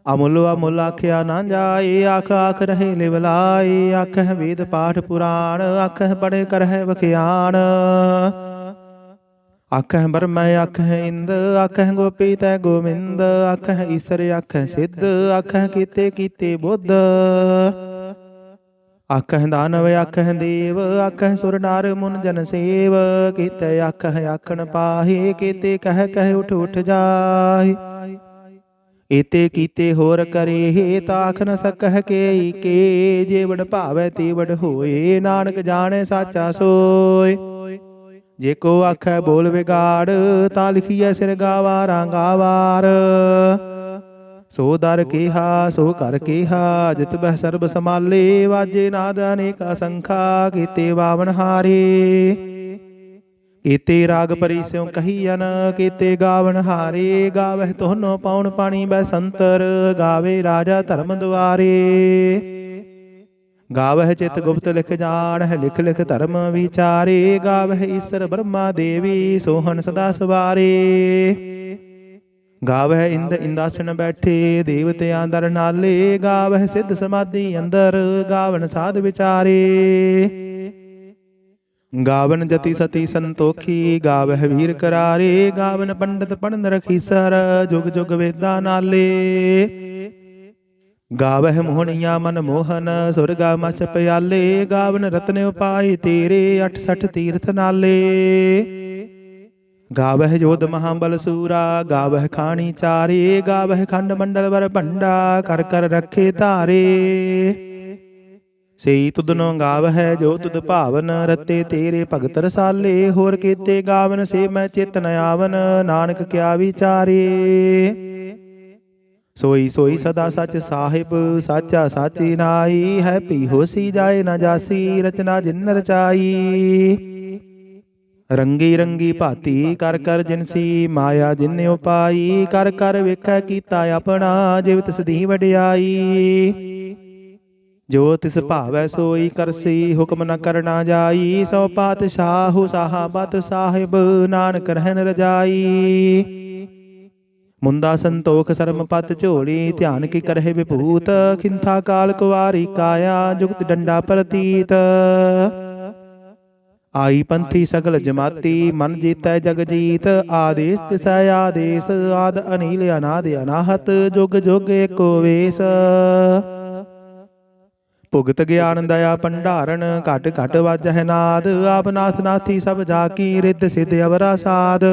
A: ਅਮੁੱਲ ਅਮੁੱਲ ਆਖਿਆ ਨਾ ਜਾਏ, ਆਖ ਆਖ ਰਹੇ ਲਿਵਲਾਏ। ਆਖਹਿ ਵੇਦ ਪਾਠ ਪੁਰਾਣ, ਆਖਹਿ ਪੜ੍ਹੇ ਕਰਹਿ ਵਖਿਆਨ। ਆਖਹਿ ਬਰਮੈ ਆਖਹਿ ਇੰਦ, ਆਖਹਿ ਗੋਪੀ ਤੈ ਗੋਵਿੰਦ। ਆਖਹਿ ਈਸਰ ਆਖਹਿ ਸਿੱਧ, ਆਖਹਿ ਕੀਤੇ ਕੀਤੇ ਬੁੱਧ। ਆਖਹਿ ਦਾਨਵ ਆਖਹਿ ਦੇਵ, ਆਖਹਿ ਸੁਰ ਨਾਰ ਮੁਨ ਜਨ ਸੇਵ। ਕੀਤੇ ਆਖਹਿ ਆਖਣ ਪਾਹੇ, ਕੀਤੇ ਕਹਿ ਕਹਿ ਉਠ ਉਠ ਜਾਹੇ। ਏਤੇ ਕੀਤੇ ਹੋਰ ਕਰੇ, ਤਾਂ ਆਖ ਨ ਸਕਹਿ ਕੇ ਕੇ। ਜੇ ਵਡ ਭਾਵੈ ਤੇ ਵਡ ਹੋਏ, ਨਾਨਕ ਜਾਣੈ ਸਾਚਾ ਸੋਏ। ਜੇ ਕੋ ਆਖੈ ਬੋਲ ਵਿਗਾੜ, ਤਾਂ ਲਿਖੀਐ ਸਿਰ ਗਾਵਾਰਾਂ ਗਾਵਾਰ। ਸੋ ਦਰ ਕੇਹਾ ਸੋ ਘਰ ਕੇਹਾ, ਜਿਤ ਬਹਿ ਸਰਬ ਸਮਾਲੇ। ਵਾਜੇ ਨਾਦ ਅਨੇਕ ਅਸੰਖਾ, ਕੀਤੇ ਬਾਵਨ ਹਾਰੇ। ਕੀਤੇ ਰਾਗ ਪਰੀ ਸਿਉ ਕਹੀਅਨ, ਕੀਤੇ ਗਾਵਨ ਹਾਰੇ। ਗਾਵਹਿ ਤੋਹਨੋ ਪਾਉਣ ਪਾਣੀ ਬੈਸੰਤਰ, ਗਾਵੇ ਰਾਜਾ ਧਰਮ ਦੁਆਰੇ। ਗਾਵਹਿ ਚਿਤ ਗੁਪਤ ਲਿਖ ਜਾਣਹਿ, ਲਿਖ ਲਿਖ ਧਰਮ ਵਿਚਾਰੇ। ਗਾਵਹਿ ਈਸਰ ਬ੍ਰਹਮਾ ਦੇਵੀ, ਸੋਹਣ ਸਦਾ ਸਵਾਰੇ। ਗਾਵਹਿ ਇੰਦ ਇੰਦਾਸਣ ਬੈਠੇ, ਦੇਵਤਿਆਂ ਦਰ ਨਾਲੇ। ਗਾਵਹਿ ਸਿੱਧ ਸਮਾਧੀ ਅੰਦਰ, ਗਾਵਨ ਸਾਧ ਵਿਚਾਰੇ। ਗਾਵਨ ਜਤੀ ਸਤੀ ਸੰਤੋਖੀ, ਗਾਵਹਿ ਵੀਰ ਕਰਾਰੇ। ਗਾਵਨ ਪੰਡਤ ਪੜਨ ਰਖੀਸਰ, ਜੁਗ ਜੁਗ ਵੇਦਾਂ ਨਾਲੇ। ਗਾਵਹਿ ਮੋਹਣੀਆ ਮਨ ਮੋਹਨ ਸੁਰਗਾ ਮਛ ਪਿਆਲੇ ਗਾਵਨ ਰਤਨ ਉਪਾਏ ਤੇਰੇ 68 ਤੀਰਥ ਨਾਲੇ। ਗਾਵਹਿ ਜੋਧ ਮਹਾਬਲ ਸੂਰਾ ਗਾਵਹਿ ਖਾਣੀ ਚਾਰੇ ਗਾਵਹਿ ਖੰਡ ਮੰਡਲ ਵਰ ਭੰਡਾ ਕਰ ਕਰ ਰੱਖੇ ਧਾਰੇ। ਸਈ ਤੁਧਨੋ ਗਾਵਹਿ ਜੋ ਤੁਧ ਭਾਵਨ ਰਤੇ ਤੇਰੇ ਭਗਤ ਰਸਾਲੇ ਹੋਰ ਕੀਤੇ ਗਾਵਨ ਸੇ ਮੈਂ ਚਿਤ ਨ ਆਵਨ ਨਾਨਕ ਕਿਆ ਵਿਚਾਰੇ। ਸੋਈ ਸੋਈ ਸਦਾ ਸਚ ਸਾਹਿਬ ਸਾਚਾ ਸਾਚੀ ਨਾਈ ਹੈ ਪੀ ਹੋਸੀ ਜਾਏ ਨਾ ਜਾਸੀ ਰਚਨਾ ਜਿਨ ਰਚਾਈ। ਰੰਗੀ ਰੰਗੀ ਭਾਤੀ ਕਰ ਕਰ ਜਿਨਸੀ ਮਾਇਆ ਜਿਨ ਉਪਾਈ ਕਰ ਕਰ ਵੇਖੈ ਕੀਤਾ ਆਪਣਾ ਜਿਵ ਤਿਸ ਦੀ ਵਡਿਆਈ। ਜੋ ਤਿਸ ਭਾਵੈ ਸੋਈ ਕਰਸੀ ਹੁਕਮ ਨ ਕਰਨਾ ਜਾਈ ਸੋ ਪਾਤਸ਼ਾਹੂ ਸਾਹਾਬਤ ਸਾਹਿਬ ਨਾਨਕ ਰਹਿਣ ਰਜਾਈ। ਮੁੰਦਾ ਸੰਤੋਖ ਸਰਮ ਪਤ ਝੋਲੀ ਧਿਆਨ ਕੀ ਕਰਹਿ ਵਿਭੂਤ ਖਿੰਥਾ ਕਾਲ ਕੁਵਾਰੀ ਕਾਇਆ ਜੁਗਤ ਡੰਡਾ ਪ੍ਰਤੀਤ। ਆਈ ਪੰਥੀ ਸਗਲ ਜਮਾਤੀ ਮਨ ਜੀਤੈ ਜਗ ਜੀਤ ਆਦੇਸ ਤਿਸੈ ਆਦੇਸ ਆਦ ਅਨੀਲ ਅਨਾਦ ਅਨਾਹਤ ਜੁਗ ਜੁਗ ਏਕੋ ਵੇਸ। ਭੁਗਤ ਗਿਆਨ ਦਇਆ ਭੰਡਾਰਨ ਘਟ ਘਟ ਵਾਜਹਿ ਨਾਦ ਆਪ ਨਾਥ ਨਾਥੀ ਸਭ ਜਾ ਕੀ ਰਿੱਧ ਸਿੱਧ ਅਵਰਾ ਸਾਧ।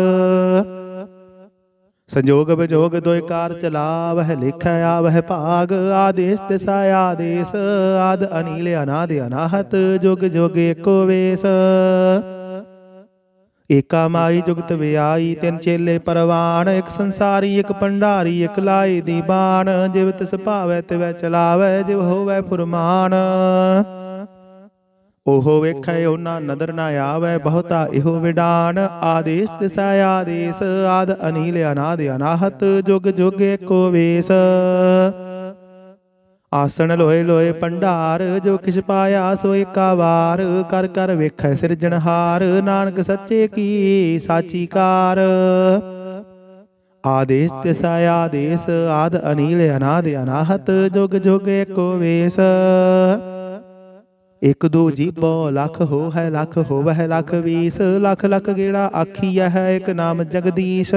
A: ਸੰਜੋਗ ਵਿਜੋਗ ਦੋਇ ਕਾਰ ਚਲਾਵਹਿ ਲਿਖੈ ਆਵਹਿ ਭਾਗ ਆਦੇਸ ਤਿਸੈ ਆਦੇਸ ਆਦ ਅਨੀਲ ਅਨਾਦ ਅਨਾਹਤ ਜੁਗ ਜੁਗ ਏਕੋ ਵੇਸ। ਏਕਾ ਮਾਈ ਜੁਗਤ ਵਿਆਈ ਤਿੰਨ ਚੇਲੇ ਪਰਵਾਨ ਇੱਕ ਸੰਸਾਰੀ ਇੱਕ ਭੰਡਾਰੀ ਇੱਕ ਲਾਏ ਦੀ ਬਾਣ ਜਿਵ ਤਿਸ ਭਾਵੈ ਤਿਵੈ ਚਲਾਵੈ ਜਿਵ ਹੋਵੈ ਫੁਰਮਾਨ। ਓਹੋ ਵੇਖੈ ਉਹਨਾਂ ਨਦਰ ਨਾ ਆਵੈ ਬਹੁਤਾ ਇਹੋ ਵਿਡਾਨ ਆਦੇਸ ਤਿਸੈ ਆਦੇਸ ਆਦ ਅਨੀਲ ਅਨਾਦ ਅਨਾਹਤ ਜੁਗ ਜੁਗ ਏਕੋ ਵੇਸ। ਆਸਣ ਲੋਏ ਲੋਏ ਭੰਡਾਰ ਜੋ ਕਿਛ ਪਾਇਆ ਸੋ ਏਕਾ ਵਾਰ ਕਰ ਕਰ ਵੇਖੈ ਸਿਰਜਣਹਾਰ ਨਾਨਕ ਸੱਚੇ ਕੀ ਸਾਚੀ ਕਾਰ। ਆਦੇਸ ਤਿਸੈ ਆਦੇਸ ਆਦ ਅਨੀਲ ਅਨਾਦ ਅਨਾਹਤ ਜੁਗ ਜੁਗ ਏਕੋ ਵੇਸ। ਇੱਕ ਦੋ ਜੀਭੋ ਲੱਖ ਹੋ ਹੈ ਲੱਖ ਹੋਵਹਿ ਲੱਖ 20 ਲੱਖ ਲੱਖ ਗੇੜਾ ਆਖੀਐ ਹੈ ਇੱਕ ਨਾਮ ਜਗਦੀਸ਼।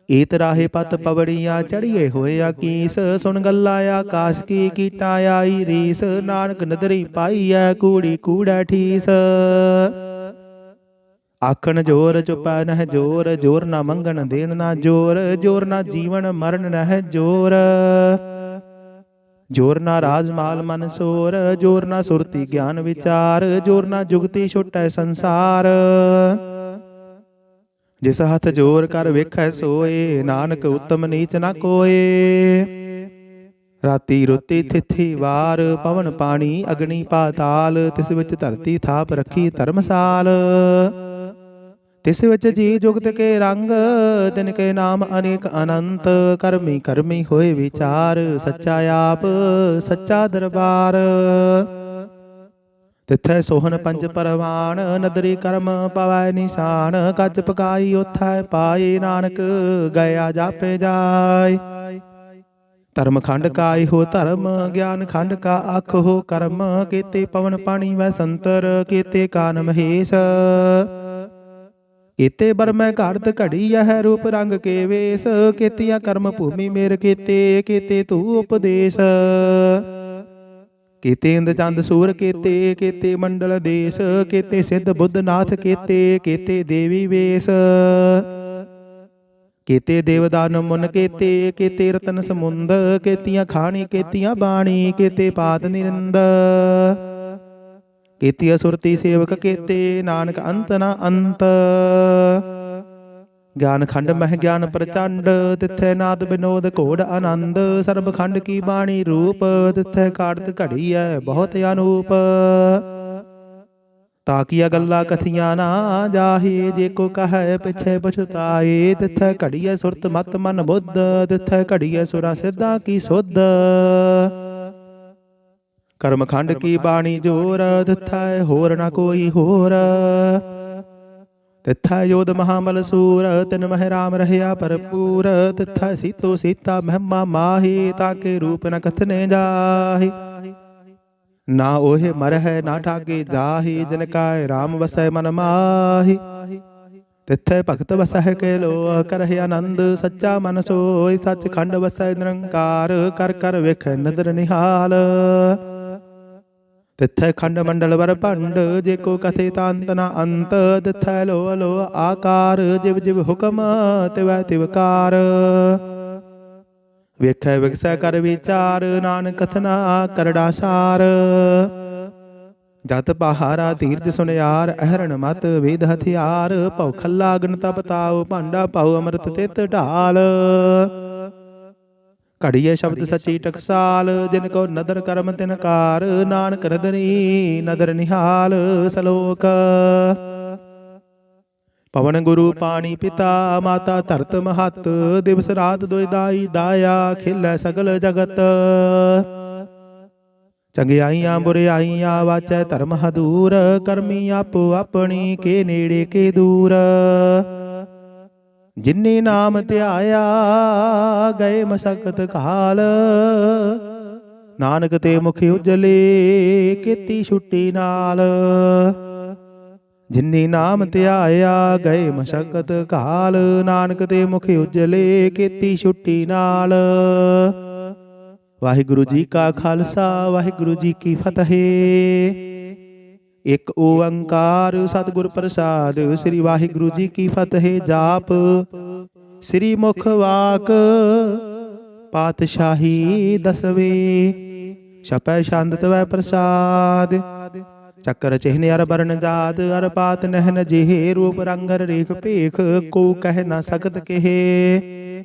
A: ਏਤ ਰਾਹੇ ਪਤ ਪਵੜੀਆਂ ਚੜੀਏ ਹੋਏ ਆਕੀਸ ਸੁਣ ਗੱਲਾਂ ਆਕਾਸ਼ ਕੀ ਕੀਟਾਂ ਆਈ ਰੀਸ ਨਾਨਕ ਨਦਰੀ ਪਾਈਐ ਕੂੜੀ ਕੂੜੈ ਠੀਸ। ਆਖਣ ਜੋਰ ਚੁਪੈ ਨਹਿ ਜੋਰ ਜੋਰ ਨਾ ਮੰਗਣ ਦੇਣ ਨਾ ਜੋਰ ਜੋਰ ਨਾ ਜੀਵਨ ਮਰਨ ਨਹਿ ਜੋਰ। ਜੋਰ ਨਾ ਰਾਜ ਮਾਲ ਮਨ ਸੋਰ ਜੋਰ ਨਾ ਸੁਰਤੀ ਗਿਆਨ ਵਿਚਾਰ ਜੋਰ ਨਾ ਜੁਗਤੀ ਛੁਟੈ ਸੰਸਾਰ। ਜਿਸ ਹੱਥ ਜੋਰ ਕਰ ਵੇਖੈ ਸੋਏ ਨਾਨਕ ਉਤਮ ਨੀਚ ਨਾ ਕੋਏ। ਰਾਤੀ ਰੁੱਤੀ ਥਿਥੀ ਵਾਰ ਪਵਨ ਪਾਣੀ ਅਗਨੀ ਪਾਤਾਲ ਤਿਸ ਵਿੱਚ ਧਰਤੀ ਥਾਪ ਰੱਖੀ ਧਰਮਸਾਲ। ਤਿਸ ਵਿੱਚ ਜੀ ਜੁਗਤ ਕੇ ਰੰਗ ਤਿਨ ਕੇ ਨਾਮ ਅਨੇਕ ਅਨੰਤ ਕਰਮੀ ਕਰਮੀ ਹੋਏ ਵਿਚਾਰ ਸੱਚਾ ਆਪ ਸੱਚਾ ਦਰਬਾਰ। ਤਿੱਥੈ ਸੋਹਣ ਪੰਜ ਪਰਵਾਨ ਨਦਰੀ ਕਰਮ ਪਵੈ ਨਿਸ਼ਾਨ ਕੱਚ ਪਕਾਈ ਉਥੈ ਪਾਏ ਨਾਨਕ ਗਿਆ ਜਾਪੇ ਜਾਏ। ਧਰਮ ਖੰਡ ਕਾ ਇਹੋ ਧਰਮ ਗਿਆਨ ਖੰਡ ਕਾ ਆਖੋ ਕਰਮ ਕੀਤੇ ਪਵਨ ਪਾਣੀ ਵੈ ਸੰਤਰ ਕੀਤੇ ਕਾਨ ਮਹੇਸ਼। ਕੀਤੇ ਬਰਮੈ ਘਾੜਤ ਘੜੀ ਹੈ ਰੂਪ ਰੰਗ ਕੇ ਵੇਸ ਕੀਤੀਆਂ ਕਰਮ ਭੂਮੀ ਮੇਰ ਕੀਤੇ ਕੀਤੇ ਤੂ ਉਪਦੇਸ਼। ਕੀਤੇ ਇੰਦ ਚੰਦ ਸੂਰ ਕੀਤੇ ਕੀਤੇ ਮੰਡਲ ਦੇਸ਼ ਕੀਤੇ ਸਿੱਧ ਬੁੱਧ ਨਾਥ ਕੀਤੇ ਕੀਤੇ ਦੇਵੀ ਵੇਸ। ਕੀਤੇ ਦੇਵਦਾਨ ਮੁਨ ਕੀਤੇ ਕੀਤੇ ਰਤਨ ਸਮੁੰਦ ਕੀਤੀਆਂ ਖਾਣੀ ਕੀਤੀਆਂ ਬਾਣੀ ਕੀਤੇ ਪਾਤ ਨਿਰਿੰਦ। ਕੀਤੀ ਅਸੁਰਤੀ ਸੇਵਕ ਕੀਤੇ ਨਾਨਕ ਅੰਤ ਨਾ ਅੰਤ। ਗਿਆਨ ਖੰਡ ਮਹਿ ਗਿਆਨ ਪ੍ਰਚੰਡ ਤਿੱਥੈ ਨਾਦ ਬਿਨੋਦ ਘੋੜ ਆਨੰਦ। ਸਰਬ ਖੰਡ ਕੀ ਬਾਣੀ ਰੂਪ ਤਿੱਥੈ ਘਾੜਤ ਘੜੀ ਹੈ ਬਹੁਤ ਅਨੂਪ। ਤਾਕੀਆਂ ਗੱਲਾਂ ਕਥੀਆਂ ਨਾ ਜਾਹੇ ਜੇ ਕੋ ਕਹੈ ਪਿਛੇ ਪਛਤਾਏ। ਤਿੱਥੈ ਘੜੀਐ ਸੁਰਤ ਮਤ ਮਨ ਬੁੱਧ ਤਿੱਥੈ ਘੜੀਐ ਸੁਰਾਂ ਸਿੱਧਾਂ ਕੀ ਸੁਧ। ਕਰਮ ਖੰਡ ਕੀ ਬਾਣੀ ਜੋਰ ਤਿੱਥੈ ਹੋਰ ਨਾ ਕੋਈ ਹੋਰ। ਤਿੱਥੈ ਯੋਧ ਮਹਾਬਲ ਸੂਰ ਤਿਨ ਮਹਿ ਰਾਮ ਰਹਿਆ ਭਰਪੂਰ। ਤਿੱਥੈ ਸੀਤੋ ਸੀਤਾ ਮਹਿਮਾ ਮਾਹੀ ਤਾਕੇ ਰੂਪ ਨ ਕਥਨੇ ਜਾਹੀ। ਨਾ ਓਹੇ ਮਰਹਿ ਨਾ ਠਾਗੇ ਜਾਹੀ ਜਿਨ ਕਾਇ ਰਾਮ ਵਸੈ ਮਨ ਮਾਹੀ। ਤਿੱਥੈ ਭਗਤ ਵਸਹਿ ਕੇ ਲੋ ਕਰਹਿ ਆਨੰਦ ਸੱਚਾ ਮਨ ਸੋਇ ਸੱਚਖੰਡ ਵਸੈ ਨਿਰੰਕਾਰ ਕਰ ਕਰ ਵੇਖੈ ਨਦਰ ਨਿਹਾਲ। ਤਿੱਥੈ ਖੰਡ ਮੰਡਲ ਵਰ ਭੰਡ ਜੇ ਕੋ ਕਥੇ ਤਾਂਤ ਨ ਅੰਤ ਤਿੱਥੈ ਲੋ ਲੋ ਆਕਾਰ ਜਿਵ ਜਿਵ ਹੁਕਮ ਤਿਵੈ ਤਿਵਕਾਰ। ਵੇਖੈ ਵਿਗਸੈ ਕਰ ਵਿਚਾਰ ਨਾਨਕ ਕਥਨਾ ਕਰੜਾ ਸਾਰ। ਜਤ ਪਹਾਰਾ ਧੀਰਜ ਸੁਨਿਆਰ ਅਹਰਣ ਮਤ ਵੇਦ ਹਥਿਆਰ ਭਉ ਖੱਲਾ ਗਨ ਤਪ ਤਾਉ ਭਾਂਡਾ ਪਾਉ ਅੰਮ੍ਰਿਤ ਤਿਤ ਢਾਲ। ਘੜੀਏ ਸ਼ਬਦ ਸੱਚੀ ਟਕਸਾਲ ਜਿਨ ਕੋ ਨਦਰ ਕਰਮ ਤਿਨ ਕਾਰ ਨਾਨਕ ਨਦਰੀ ਨਦਰ ਨਿਹਾਲ। ਸਲੋਕ ਪਵਨ ਗੁਰੂ ਪਾਣੀ ਪਿਤਾ ਮਾਤਾ ਧਰਤ ਮਹਤ ਦਿਵਸ ਰਾਤ ਦੁਇ ਦਾਈ ਦਾਇਆ ਖਿਲੈ ਸਗਲ ਜਗਤ। ਚੰਗਿਆਈਆਂ ਬੁਰਿਆਈਆਂ ਵਾਚੈ ਧਰਮ ਹਦੂਰ ਕਰਮੀ ਆਪੋ ਆਪਣੀ ਕੇ ਨੇੜੇ ਕੇ ਦੂਰ। ਜਿਨੇ ਨਾਮ ਧਿਆਇਆ ਗਏ ਮਸਕਤ ਕਾਲ ਨਾਨਕ ਤੇ ਮੁਖ ਉਜਲੇ ਕੀਤੀ ਛੁੱਟੀ ਨਾਲ। ਜਿਨੇ ਨਾਮ ਧਿਆਇਆ ਗਏ ਮਸਕਤ ਕਾਲ ਨਾਨਕ ਤੇ ਮੁਖ ਉਜਲੇ ਕੀਤੀ ਛੁੱਟੀ ਨਾਲ। ਵਾਹਿਗੁਰੂ ਜੀ ਕਾ ਖਾਲਸਾ ਵਾਹਿਗੁਰੂ ਜੀ ਕੀ ਫਤਿਹ। ਇੱਕ ਓੰਕਾਰ ਸਤਿਗੁਰ ਪ੍ਰਸਾਦ ਸ੍ਰੀ ਵਾਹਿਗੁਰੂ ਜੀ ਕੀ ਫਤਿਹ। ਜਾਪ ਸ੍ਰੀ ਮੁਖ ਵਾਕ ਪਾਤਸ਼ਾਹੀ ਦਸਵੇਂ ਛਪੈ ਛੰਦ ਤਵੈ ਪ੍ਰਸਾਦ। ਚੱਕਰ ਚਿਹਨ ਅਰ ਬਰਨ ਜਾਤ ਅਰ ਪਾਤ ਨਹਿਨ ਜਿਹੇ ਰੂਪ ਰੰਗ ਰੇਖ ਭੇਖ ਕੋ ਕਹਿ ਨਾ ਸਕਤ ਕਿਹੇ।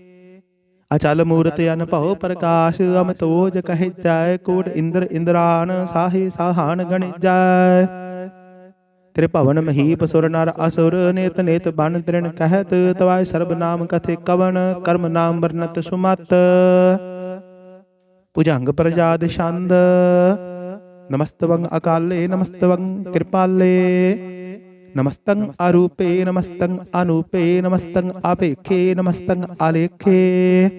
A: ਅਚਲ ਮੂਰਤ ਅਨਭਉ ਪ੍ਰਕਾਸ਼ ਅਮਤੋਜ ਕਹਿ ਜਾਇ ਕੋਟ ਇੰਦਰ ਇੰਦਰਾਨ ਸਾਹੇ ਸਾਹਾਨ ਗਣਿਜੈ। ਤੇਰੇ ਭਵਨ ਮਹੀਪ ਸੁਰ ਨਰ ਅਸੁਰ ਨੇਤ ਨੇਤ ਬਨ ਤ੍ਰਿਣ ਕਹਿਤ ਤਵਾਇ ਸਰਬ ਨਾਮ ਕਥੇ ਕਵਨ ਕਰਮ ਨਾਮ ਵਰਨਤ ਸੁਮਤ। ਭੁਜੰਗ ਪ੍ਰਜਾਦ ਛੰਦ ਨਮਸਤਵੰ ਅਕਾਲੇ ਨਮਸਤਵੰ ਕਿਰਪਾਲੇ। ਨਮਸਤੰ ਅਰੂਪੇ ਨਮਸਤੰ ਅਨੂਪੇ ਨਮਸਤੰ ਆਪੇਖੇ ਨਮਸਤੰ ਆਲੇਖੇ।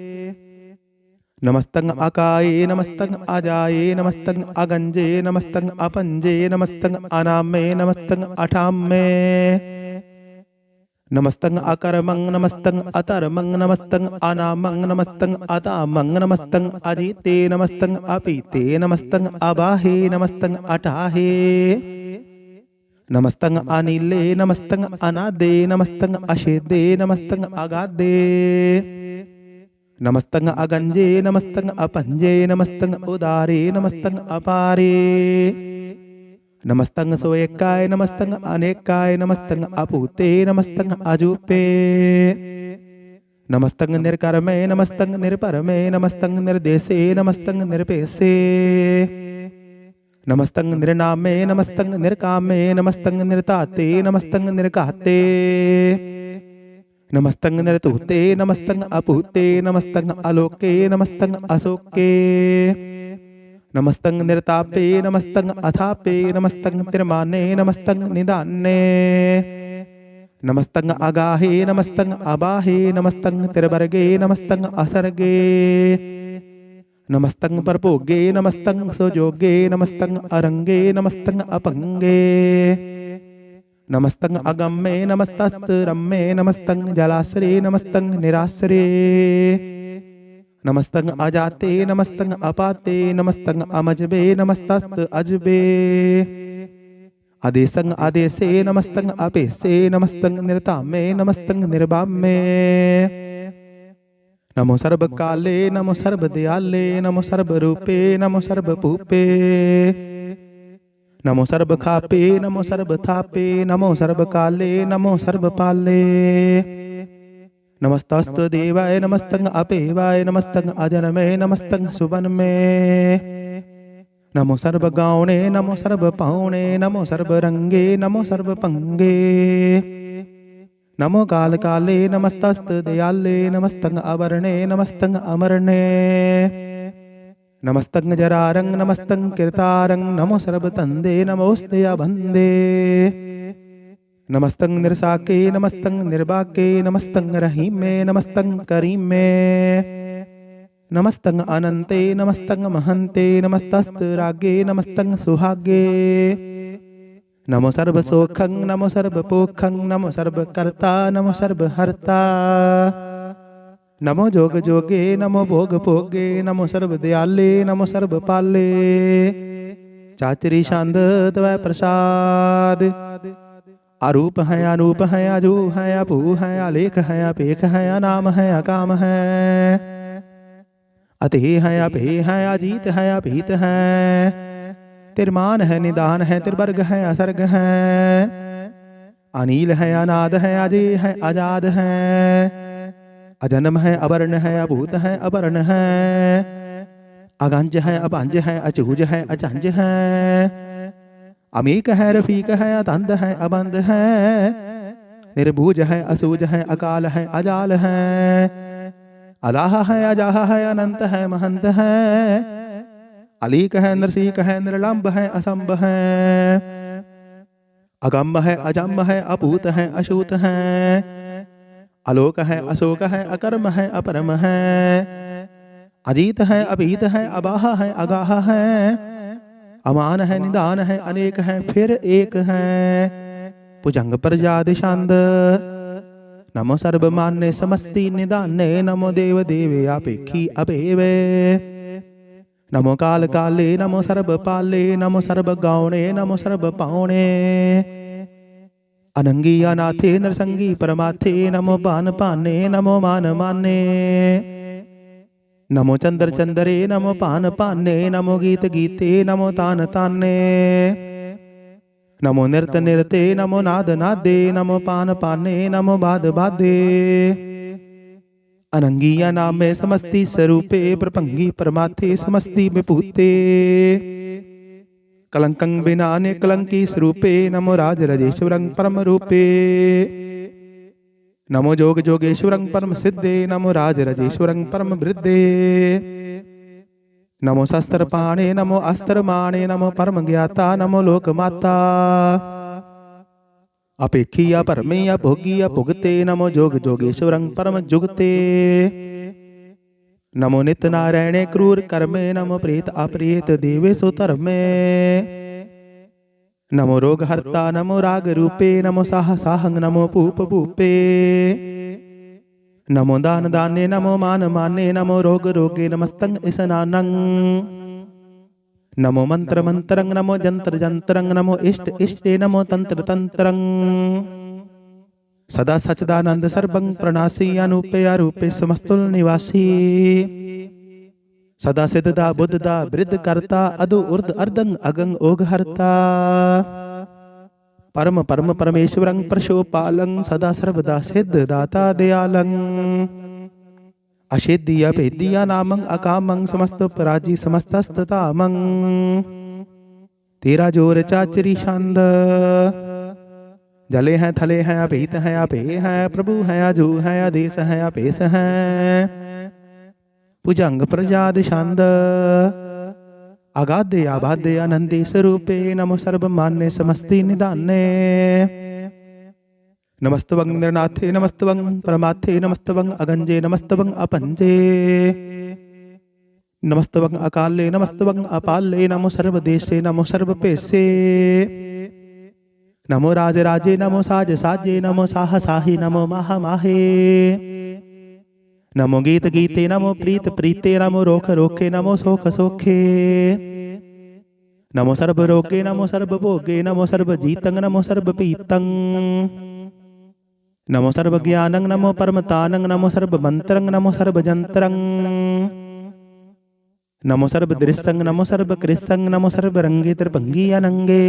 A: ਨਮਸਤੰ ਅਕਾਏ ਨਮਸਤੰ ਅਜਾਏ ਨਮਸਤੰ ਅਗੰਜੇ ਨਮਸਤੰ ਅਪੰਜੇ ਨਮਸਤੰ ਅਨਾਮੇ ਨਮਸਤੰ ਅਠਾਮੇ। ਨਮਸਤੰ ਅਕਰਮੰ ਨਮਸਤੰ ਅਧਰਮੰ ਨਮਸਤੰ ਅਨਾਮੰ ਨਮਸਤੰ ਅਧਾਮੰ ਨਮਸਤੰ ਅਜੀਤੇ ਨਮਸਤੰ ਅਪੀਤੇ ਨਮਸਤੰ ਅਬਾਹੇ ਨਮਸਤੰ ਅਟਾਹੇ। ਨਮਸਤੰ ਅਨੀਲੇ ਨਮਸਤੰ ਅਨਾਦੇ ਨਮਸਤੰ ਅਸ਼ੇਦੇ ਨਮਸਤੰ ਅਗਾਦੇ। ਨਮਸਤੰ ਅਗੰਜੇ ਨਮਸਤੰ ਅਪੰਜੇ ਨਮਸਤੰ ਉਦਾਰੇ ਨਮਸਤੰ ਅਪਾਰੇ। ਨਮਸਤੰ ਸੋਏਕਾਏ ਨਮਸਤੰ ਅਨੇਕਾਏ ਨਮਸਤੰ ਅਭੂਤੇ ਨਮਸਤੰ ਅਜੂਪੇ। ਨਮਸਤੰ ਨਿਰਕਰਮੇ ਨਮਸਤੰ ਨਿਰਭਰਮੇ ਨਮਸਤੰ ਨਿਰਦੇਸੇ ਨਮਸਤੰ ਨਿਰਭੇਸੇ। ਨਮਸਤੰ ਨਿਰਨਾਮੇ ਨਮਸਤੰ ਨਿਰਕਾਮੇ ਨਮਸਤੰ ਨਿਰਧਾਤੇ ਨਮਸਤੰ ਨਿਰਘਾਤੇ। ਨਮਸਤੰ ਨਿਰਧੂਤੇ ਨਮਸਤੰ ਅਭੂਤੇ ਨਮਸਤੰ ਅਲੋਕੇ ਨਮਸਤੰ ਅਸੋਕੇ। ਨਮਸਤੰ ਨਿਰਤਾਪੇ ਨਮਸਤੰ ਅਥਾਪੇ ਨਮਸਤੰ ਤਿਰਮਾਨੇ ਨਮਸਤੰ ਨਿਧਾਨੇ। ਨਮਸਤੰ ਅਗਾਹੇ ਨਮਸਤੰ ਅਬਾਹੇ ਨਮਸਤੰ ਤਿਰਵਰਗੇ ਨਮਸਤੰ ਅਸਰਗੇ। ਨਮਸਤੰ ਪਰਭੋਗੇ ਨਮਸਤੰ ਸੁਜੋਗੇ ਨਮਸਤੰ ਅਰੰਗੇ ਨਮਸਤੰ ਅਪੰਗੇ। ਨਮਸਤੰ ਅਗੰਮੇ ਨਮਸਤਸਤ ਰੰਮੇ ਨਮਸਤੰ ਜਲਾਸਰੇ ਨਮਸਤੰ ਨਿਰਾਸਰੇ। ਨਮਸਤੰ ਅਜਾਤੇ ਨਮਸਤੰ ਅਪਾਤੇ ਨਮਸਤੰ ਅਮਜਬੇ ਨਮਸਤਸਤ ਅਜਬੇ। ਆਦੇਸੰ ਆਦੇਸੇ ਨਮਸਤੰ ਅਭੇਸੇ ਨਮਸਤੰ ਨਿਰਧਾਮੇ ਨਮਸਤੰ ਨਿਰਬਾਮੇ। ਨਮੋ ਸਰਬ ਕਾਲੇ ਨਮੋ ਸਰਬ ਦਿਆਲੇ ਨਮੋ ਸਰਬ ਰੂਪੇ ਨਮੋ ਸਰਬ ਭੂਪੇ। ਨਮੋ ਸਰਬ ਖਾਪੇ ਨਮੋ ਸਰਬ ਥਾਪੇ ਨਮੋ ਸਰਬ ਕਾਲੇ ਨਮੋ ਸਰਬ ਪਾਲੇ। ਨਮਸਤਸਤ ਦੇਵਾਏ ਨਮਸਤੰ ਅਭੇਵਾਏ ਨਮਸਤੰ ਅਜਨਮੇ ਨਮਸਤੰ ਸੁਬਨਮੇ। ਨਮੋ ਸਰਬ ਗਾਉਣੇ ਨਮੋ ਸਰਬ ਪਾਉਣੇ ਨਮੋ ਸਰਬ ਰੰਗੇ ਨਮੋ ਸਰਬ ਭੰਗੇ। ਨਮੋ ਕਾਲ ਕਾਲੇ ਨਮਸਤਸਤ ਦਿਆਲੇ ਨਮਸਤੰ ਅਵਰਣੇ ਨਮਸਤੰ ਅਮਰਣੇ। ਨਮਸਤੰ ਜਰਾਰੰ ਨਮਸਤੰ ਕਿਰਤਾਰੰ ਨਮੋ ਸਰਬ ਧੰਦੇ ਨਮੋਸਤੇ ਅਬੰਦੇ। ਨਮਸਤੰ ਨਿਰਸਾਕੇ ਨਮਸਤੰ ਨਿਰਬਾਕੇ ਨਮਸਤੰ ਰਹੀਮੇ ਨਮਸਤੰ ਕਰੀਮੇ। ਨਮਸਤੰ ਅਨੰਤੇ ਨਮਸਤੰ ਮਹੰਤੇ ਨਮਸਤਸਤ ਰਾਗੇ ਨਮਸਤੰ ਸੁਹਾਗੇ। नमो सर्वसोखं नमो सर्वपोखं नमो सर्वकर्ता नमो सर्वहर्ता। नमो जोग जोगे नमो भोग भोगे नमो सर्वदयाले नमो सर्वपाले। चाचरी छंद तवै प्रसाद। अरूप है अनूप है अजू है अभू है अलेख है अपेख है अनाम है अकाम है। अति है अभे है अजीत है अभीत है। तिरमान है निदान है तिरवर्ग है असर्ग है। अनील है अनाद है अजय है आजाद है। अजन्म है अवर्ण है अभूत है अवर्ण है। अगंज है अभंज है अचूज है अचंज है। अमीक है रफीक है अतंद है अबंद है। निर्भुज है असूज है अकाल है अजाल है। अलाह है अजाह है अनंत है महंत है। अलीक है नरसीक है निर्लंब है असंभ है। अगम्ब है अजम्ब है अपूत है अशूत है। अलोक है अशोक है अकर्म है अपरम है। अजीत है अभीत है अबाह है अगाह है। अमान है निदान है अनेक है फिर एक है। भुजंग प्रजाद छंद। नमो सर्वमान्य समस्ति निदाने नमो देव देवे अपेक्षी अपेवे। नमो काल काले नमो सर्व पाले नमो सर्व गौणे नमो सर्व पावणे। अनंगी अनाथे नरसंगी परमाथे नमो पान पाने नमो मान माने। नमो चंद्र चंद्रे नमो पान पाने नमो गीत गीते नमो तान ताने। नमो नृत नृते नमो नाद नादे नमो पान पाने नमो बाद बादे। अनंगिया नाम में समस्ति स्वरूपे प्रपंगी परमाथे समस्ति विभूते। कलंकं बिना ने कलंकी स्वरूपे नमो राज राजेश्वरं परम रूपे। नमो जोग जोगेश्वरं परम सिद्धे नमो राज राजेश्वरं परम वृद्धे। नमो शस्त्र पाणे नमो अस्त्र माणे नमो परम ज्ञाता नमो लोक माता। अपेक्षिया परमेया भोगिया भुगते नमो जोग जोगेश्वरं परम जुगते। नमो नित्य नारायणे क्रूर कर्मे नमो प्रेत अप्रेत देवेशु धर्मे। नमो रोग हर्ता नमो राग रूपे नमो साह साहंग नमो भूप भूपे। नमो दान दाने नमो मान माने नमो रोग रोगे नमस्तंग ईशनानं। नमो मंत्र मंत्रं नमो जंत्र जंत्रं नमो इष्ट इष्टे नमो तंत्र तंत्रं। सदा सच्चिदानंद सर्वं प्रणासी अनूपे अरूपे समस्तुल निवासी। सदा सिद्धदा बुद्धदा वृद्ध करता अदु उर्द अर्दंग अगंग ओघ हरता। परम परम परमेश्वरं प्रशोपालं सदा सर्वदा सिद्ध दाता दयालं। अशेद्दिया भेदिया नामं अकामं समस्त पराजी समस्तस्ततामं। तेरा जोर चाचरी छंद। जले हैं थले हैं अभीत हैं अभे हैं प्रभु हैं अजू हैं आदेश हैं अपेश हैं। भुजंग प्रजाद छंद। अगाधे आबाधे आनंदी स्वरूपे नमो सर्वमान्य समस्ति निदाने। नमस्तवं निर्नाथे नमस्तवं परमाथे नमस्तवं अगंजे नमस्तवं अपंजे। नमस्तवं अकाले नमस्तवं अपाले नमो सर्वदेशे नमो सर्वपेशे। नमो राज राजे नमो साज साजे नमो साह साही नमो माह माहे। नमो गीत गीते नमो प्रीत प्रीते नमो रोख रोखे नमो सोख सोखे। नमो सर्व रोगे नमो सर्व भोगे नमो सर्व जीतं नमो सर्व पीतं। नमो सर्व ज्ञानं नमो परमतानं नमो सर्व मंत्रं नमो सर्व जंत्रं। नमो सर्व दृश्यं नमो सर्व कृष्यं नमो सर्व रंगे त्रिभंगी अनंगे।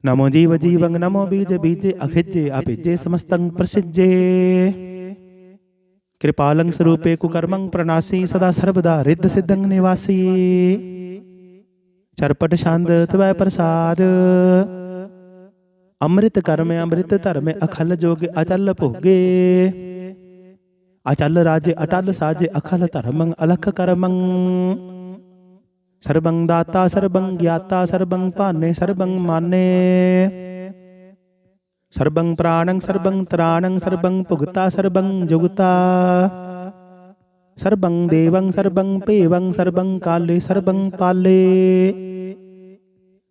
A: नमो जीव जीवं नमो बीज बीजे अखिजे अभिजे समस्तं प्रसिज्जे। कृपालं स्वरूपे कुकर्मं प्रणासी सदा सर्वदा रिद्ध सिद्धं निवासी। चरपट छंद तवै प्रसाद। अमृत कर्म अमृत धर्म अखल जोगे अचल भोगे। अचल राजे अटल साजे अखल धर्मं अलख कर्मं। सर्वं दाता सर्वं ज्ञाता सर्वं पाने सर्वं माने। सर्वं प्राणं सर्वं त्राणं सर्वं पुगता सर्वं जुगता। सर्वं देवं सर्वं पेवं सर्वं काले सर्वं पाले।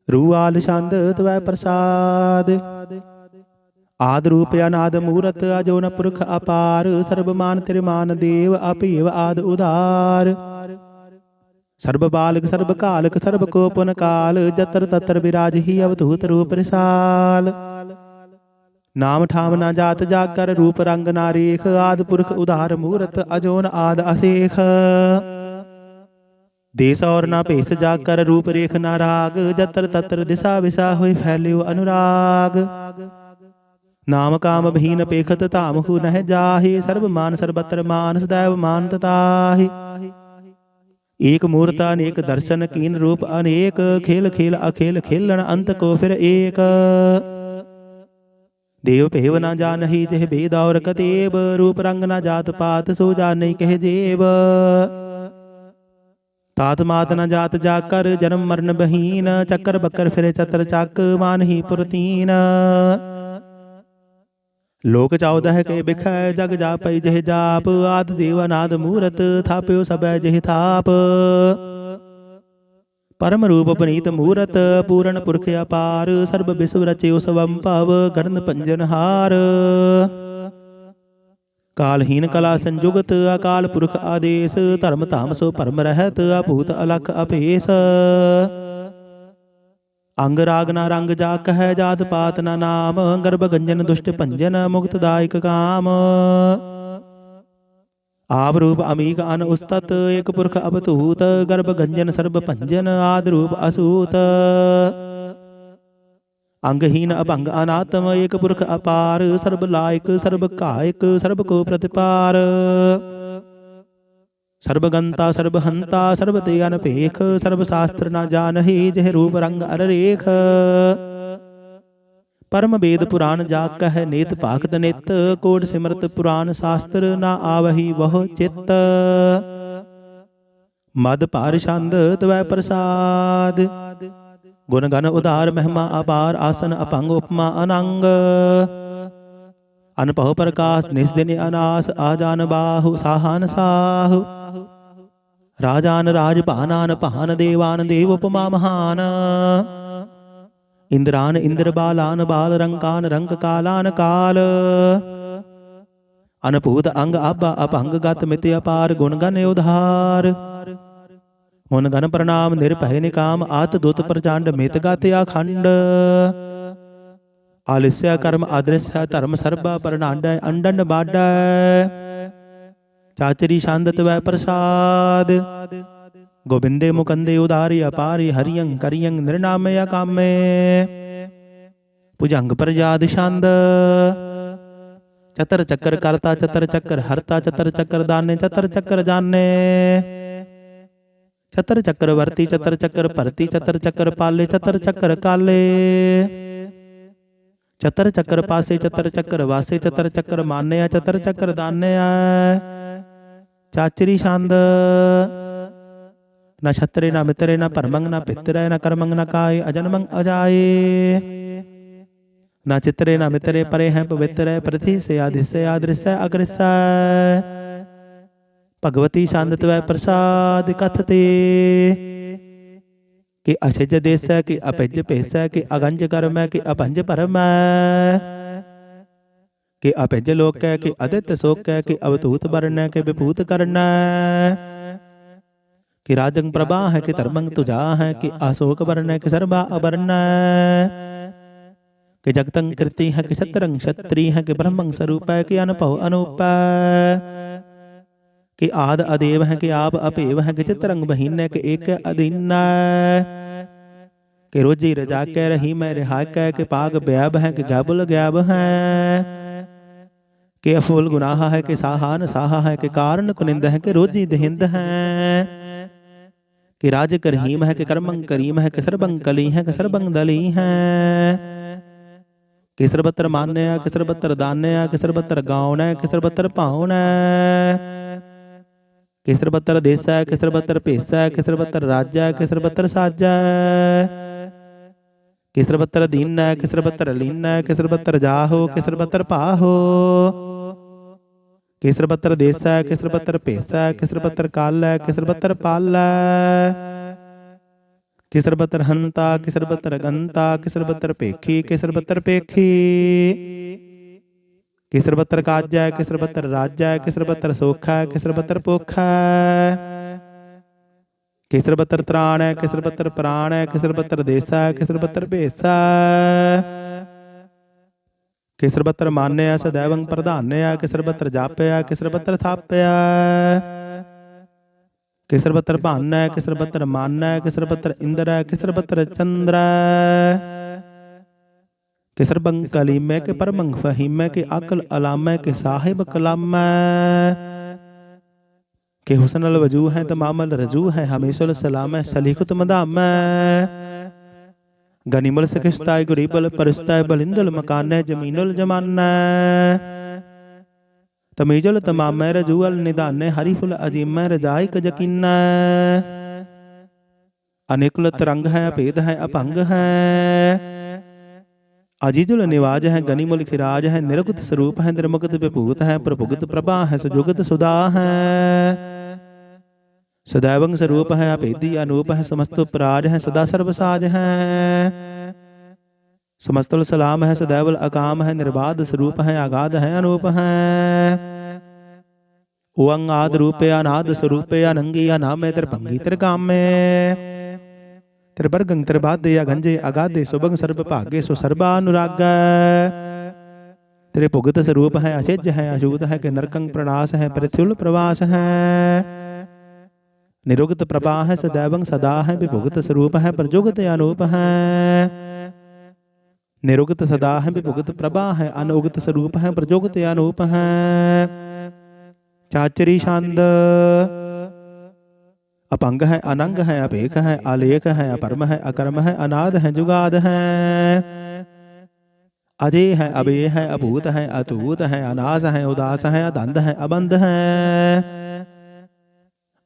A: रूआल छंद तवै प्रसाद। आद रूप अनाद मूरत अजोन पुरख अपार। सर्वमान त्रिमान देव अपीव आद उदार। सर्ब बालक सर्ब कालक सर्ब कोपन काल। जतर ततर विराज ही अवधूत रूप रिसाल। नाम ठाम ना जात जाकर रूप रंग ना रेख। आद पुरख उदार मूरत अजोन आद असेख। देश और ना भेष जाकर रूप रेख ना राग। जतर ततर दिशा विशा हुई फैल्यो अनुराग। नाम काम भीन पेखत तामहु नह जाहि। सर्व मान सर्वत्र मान सदैव मानत ताहि। एक मूर्त अनेक दर्शन कीन रूप अनेक। खेल खेल अखेल खेलन अंत को फिर एक। देव भेव ना जानहि जह भेद और कतेब। रूप रंग ना जात पात सो जानहि कह जेब। तात मात न जात जाकर जन्म मरण बहीन। चक्कर बक्कर फिरे चतर चक मानहि पुरतीन। लोक 14 के बिखै जग जापै जह जाप। आद देव अनाद मूरत थाप्यो सबै जह थाप। परम रूप पनीत मूरत पूरण पुरख अपार। सर्ब विश्व रचयो स्वंभव गणन पंजनहार। कालहीन कला संजुगत अकाल पुरख आदेश। धर्म धाम सो परम रहत अभूत अलख अभेस। अंग राग ना रंग जाक है जात पात ना नाम। गर्भ गंजन दुष्ट भंजन मुक्त दायक काम। आप रूप अमीक अन उस्तत एक पुरख अवतूत। गर्भ गंजन सर्ब भंजन आद रूप असूत। अंगहीन अभंग अनात्म एक पुरख अपार। सर्ब लायक सर्ब कायक सर्ब को प्रतिपार। सर्वगंता सर्वहंता सर्व ते अनपेख। सर्व शास्त्र न जानहि जह रूप रंग अररेख। परम वेद पुराण जाग कह नेत भागत नित। कोट सिमरत पुराण शास्त्र न आवहि वह चित्त। मद पार छंद तवै प्रसाद। गुण गण उदार महिमा अपार। आसन अपंग उपमा अनंग। अनपह प्रकाश निस्दिन अनास। आजान बाहु साहान साहु। राजान राज पानान पहान देवान देव उपमा महान। इंद्रान इंद्र बालान बाल रंकान रंक कालान काल। अनपूत अंग अब्बा अपंग गत मित अपार। गुण गण उधार मुन गण प्रणाम निरभय निकाम। आत दुत प्रचंड मित गत अखंड। आलिस्य कर्म अदृश्य धर्म सर्बा परनाड। अंडन बाड चाचरी छंद तवै प्रसाद। गोविंदे मुकंदे उदारी अपारी। हरियं करियं निर्नामय कामे। भुजंग प्रजाद छंद। चतर चक्कर करता चतर चक्कर हरता। चतर चक्कर दाने चतर चक्कर जाने। चतर चक्कर वर्ती चतर चक्कर भरती। चतर चक्कर पाले चतर चक्कर काले। चतर चक्कर पासे चतर चक्कर वासे। चतर चक्कर माने चतर चक्कर दाने। चाचरी छंद। न छतरे न मितरे न परमंग न पितरे न कर्मंग न काय। अजन्मंग अजाए न चितरे न मितरे परे हैं पवित्र। प्रति से आदिश्य आदृश्य अग्रस्य। भगवती छंद तवै प्रसाद कथते। कि अशिज देश कि अपिज भेस कि अगंज कर्म कि अपंज परम। कि अपिज लोक कि अदित शोक कि अवधूत वर्ण कि विभूत कर्ण। कि राजंग प्रभा है कि धर्मंग तुझा है कि अशोक वर्ण कि सर्वा अवर्ण। कि जगतंग कृति है कि शतरंग क्षत्रि है कि ब्रह्मंग स्वरूप है कि अनपह अनूप। कि आद अदेव है कि आप अपेव है कि चितरंग बहीन है कि एक अधीन। कि रोजी रजा कह रही मैं रिहा कह कि पाग ब्याब है कि गैबुल गैब है। कि अफुल गुनाह है कि साहान साहा है कि कारण कुनिंद है कि रोजी दहिंद है। कि राज करहीम है कि कर्मंग करीम है कि सर्बंग कली है कि सर्बंग दली है। कि सर्वत्र मान्य कि सर्वत्र दान्य कि सर्वत्र गाउन कि सर्वत्र पाउन। कि सर्वत्र देश कि सर्वत्र भेस कि सर्वत्र राज्य कि सर्वत्र साज। कि सर्वत्र दीन कि सर्वत्र लीन कि सर्वत्र जाहो कि सर्वत्र पाहो। कि सर्वत्र देश कि सर्वत्र भेस कि सर्वत्र काल कि सर्वत्र पाल। किसर बतर हंता किसर बतर गंता किसर बतर पेखी किसर बतर पेखी किसर बतर काजा किसर बतर राजा किसर बतर सोखा किसर बतर पोखा किसर बतर त्राण है किसर बतर प्राण है किसर बतर देसा किसर बतर भेसा किसर बतर मान्या सदैवं प्रधान्या किसर बतर जापया किसर बतर थापया किसर बतर भान्या किसर बतर मान्या किसर बतर इंद्र किसर बतर चंद्र किसर बंग कलीमै के परमंग फहीमै के अकल अलामै के साहिब कलामै के हुसनल वजू है तमामल रजू है हमेशुल सलाम है सलीकुत मदाम गनीमल सकिस्ताय गुरीबल परिस्ताय बलिंदल मकान है जमीनुल जमान तमीजुल तमाम रजूअल निदान हरीफुल अजीम रजाई क यकीन अनेकुल तरंग है अभेद है अपंग है अजीजुल निवाज है गनीमुल खिराज है निरगुत स्वरूप है निर्मुगत विभूत है प्रभुगत प्रभा है सुजुगत सुधा है सदैवं स्वरूप है अभेदी अनूप है समस्त उपराज है सदा सर्वसाज है समस्तुल सलाम है सदैवल अकाम है निर्बाध स्वरूप है आगाध है अनूप है ओंग आद रूपे अनाद स्वरूपे अनंगी अनामे त्रिभंगी त्रिकामे त्रिवर्गं त्रिबाधे अगंजे अगाधे सुभंग सर्व भागे सुसर्वानुराग तेरे भुगत स्वरूप है अशेज है अशूत है कि नरकंग प्रणास है पृथ्युल प्रवास है निरुगत प्रभा है सदैवं सदा है विभुगत स्वरूप है प्रजुगत अनूप है निरुगत सदा है विभुगत प्रभा है अनुगत स्वरूप है प्रजुगत अनूप है चाचरी छंद अपंग है अनंग है अपेख है आलेख है अपरम है अकर्म है अनाद है जुगाद है अजय है अबेय है अभूत है अतूत है अनास है उदास है अदंध है अबंध है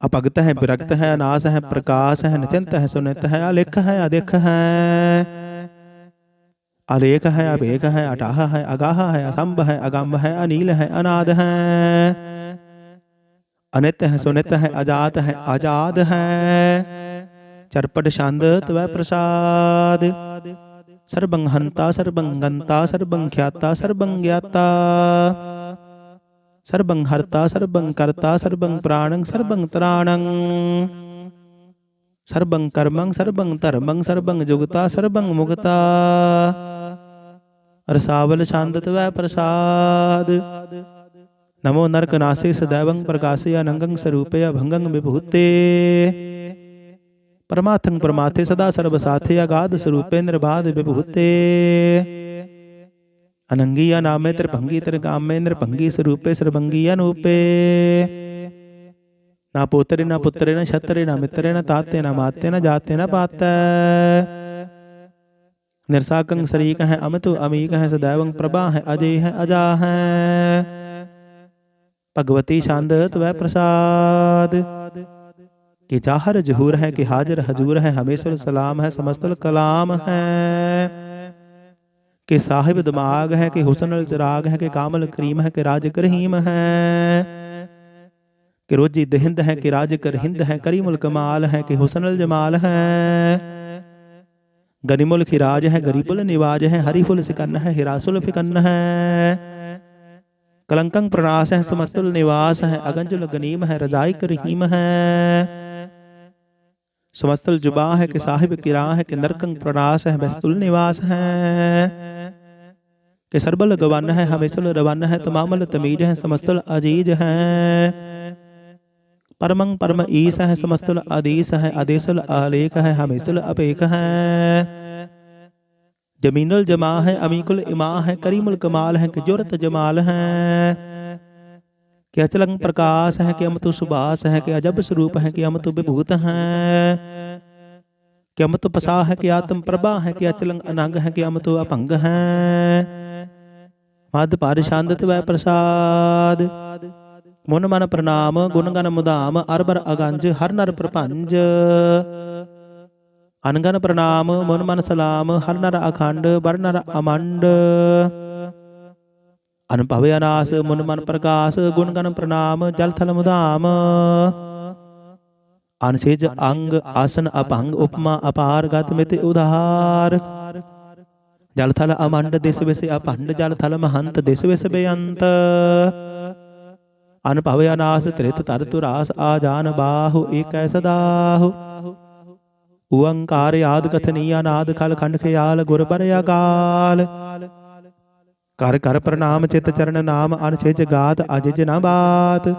A: अपगत है विरक्त है अनास है प्रकाश है निचिंत है सुनित है अलेख है अदेख है अलेख है अबेख है अटाह है अगाह है असंभ है अगम्भ है अनील है अनाद है अनित है सुनित है अजात है आजाद है चरपट छंद त्वै प्रसाद सर्वं हंता सर्वं गंता सर्वं ख्याता सर्वं ज्ञाता सर्वं हर्ता सर्वं कर्ता सर्वं प्राणं सर्वं त्राणं सर्वं कर्मं सर्वं धर्मं सर्वं जुगता सर्वं मुगता रसावल छंद त्वै प्रसाद नमो नरक नासे सदैवं प्रकाशे अनंगं स्वरूपे अभंगं विभूते परमार्थं परमार्थे सदा सर्वसाथे अगाध स्वरूपे निर्बाध विभूते अनंगी नामे त्रिभंगी त्रिकामे नृभंगी स्वरूपे सर्वंगी अनूपे ना पोतरे न पुत्रे न छत्रे न मित्रे न ताते न माते न जाते न पाते निर्साकं शरीक है अमितु अमीक है सदैवं प्रभा है अजय है अजा है भगवती छंद त्वै प्रसाद कि जाहर जहूर है कि हाजर हजूर है हमेशुल सलाम है समस्तुल कलाम है कि साहिब दिमाग है कि हुसनुल चिराग है कि कामल करीम है कि राज करहीम है कि रोजी दहिंद है कि राज करहिंद है करीमुल कमाल है कि हुसनुल जमाल है गनीमुल खिराज है गरीबुल निवाज है हरीफुल सिकन्न है हिरासुल फिकन्न है कलंकं प्रणास है समस्तुल निवास है अगंजुल गनीम है रजाई करहीम है समस्तुल जुबा है कि साहिब किरा है कि नरकंग प्रणास है बेस्तुल निवास है कि सरबल गवन है हमेशुल रवन है तमामल तमीज है समस्तुल अजीज है परमंग परम ईस है समस्तुल आदेश है आदेशुल आलेख है हमेशुल अपेख है जमीनुल जमा है अमीकुल इमा है करीमुल कमाल है कि जुरत जमाल है कि अचलंग प्रकाश है कि अमतु सुबास है कि अजब स्वरूप है कि अमतु विभूत है कि अमतु पसा है कि आत्म प्रभा है कि अचलंग अनंग है कि अमतु अपंग है मद पारिशांद त्वै प्रसाद मुन मन प्रणाम गुणगन मुदाम अरबर अगंज हर नर प्रपंज अनगन प्रणाम मुन मन सलाम हर नर अखंड बर नर अमंड अनभव अनास मुन मन प्रकाश गुणगन प्रणाम जल थल मुदाम अनसेज अंग आसन अपंग उपमा अपार गत मित उधार। जल थल अमंड दिस विस अपंड जल थल महंत दिस विस बेअंत। अनभव अनास त्रित तर तुरास आजान बाहु एक सदाहु। ओंकार याद कथनीय नाद खल खंड ख्याल गुर बर अकाल। कर कर प्रणाम चित चरण नाम अनछिज गात अजिज न बात।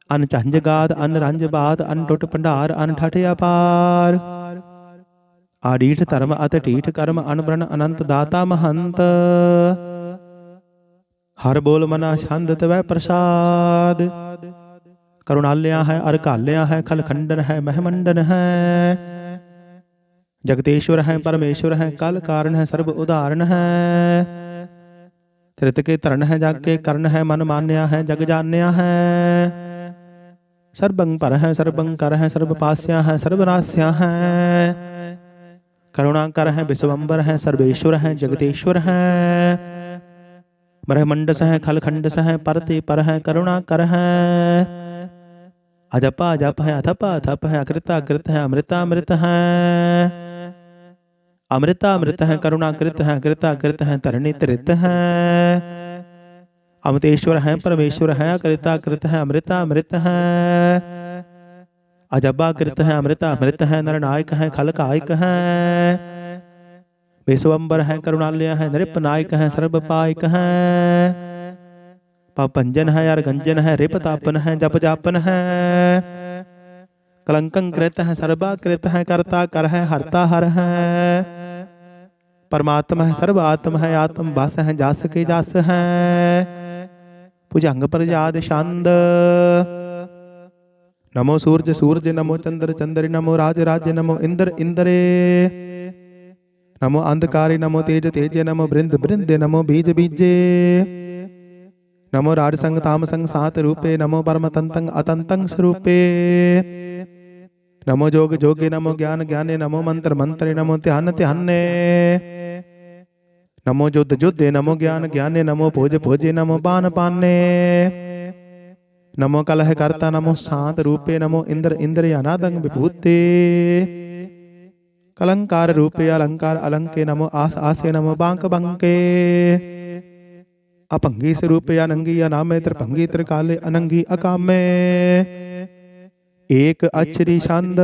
A: अन झंझ गात अन रंज बात अन टुट भंडार अन ठठ अपार। आडीठ धर्म अत टीठ कर्म अनबरन अनंत दाता महंत। हर बोल मना छंद तवै प्रसाद। करुणाल्या है अरकाल्या है खलखंडन है महमंडन है। जगतेश्वर है परमेश्वर है कल कारण है सर्व उदाहरण है। त्रित के तरण है जग के कर्ण है मन मान्या है जग जान्या है। सर्वं पर है सर्वं कर है सर्व पास्या है सर्वनास्या है। करुणाकर है विश्वम्बर है सर्वेश्वर है जगतेश्वर है। ब्रह्मंडस है खलखंडस है परते पर है करुणाकर है। अजपा अजप है अथपा अथप है अकृता अकृत है अमृता अमृत है। अमृता अमृत है करुणाकृत है अकृता अकृत है तरणी त्रित है। अमृतेश्वर है परमेश्वर है अकृता अकृत है अमृता अमृत है। अजबा कृत है अमृता अमृत है नरनायक है खलकायक है। विश्वम्बर है करुणालय है नृपनायक है सर्वपायक है। पापंजन है अर्गंजन है रिपतापन है जप जापन है। कलंकं कृत है सर्वाकृत है कर्ता कर है हरता हर है। परमात्मा है सर्वात्म है आत्म बस है जास के जास है। भुजंग प्रजाद छंद। नमो सूरज सूरज नमो चंद्र चंद्र नमो राज राज नमो इंद्र इंद्रे। नमो अंधकारे नमो तेज तेज नमो बृंद बृंद नमो बीज बीजे। नमो राज संग ताम संग सात रूपे नमो परम तंतंग अतंतंग स्वरूपे। नमो जोग जोगे नमो ज्ञान ज्ञाने नमो मंत्र मंत्रे नमो ध्यान ध्याने। नमो युद्ध युद्धे नमो ज्ञान ज्ञाने नमो भोज भोजे नमो पान पाने। नमो कलह करता नमो शांत रूपे नमो इंद्र इंद्र अनादंग विभूते। कलंकार रूपे अलंकार अलंके नमो आस आसे नमो बांक बंके। अपंगी स्वरूपे अनंगी अनामे त्रिभंगी त्रिकाले अनंगी अकामे। एक अक्षरी छंद।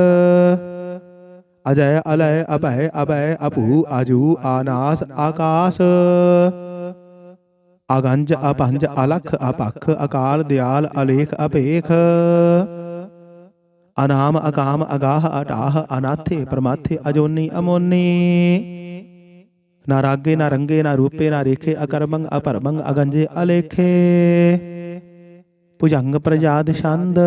A: अजय अलय अभय अभय अपू आजू आनास आकाश। अगंज अपंज अलख अपख अकाल दयाल अलेख अपेख। अनाम अकाम अगाह अटाह अनाथे प्रमाथे अजोनी अमोनी। ना रागे ना रंगे ना रूपे ना रेखे अकर्मंग अपरमंग अगंजे अलेखे। भुजंग प्रजाद छंद।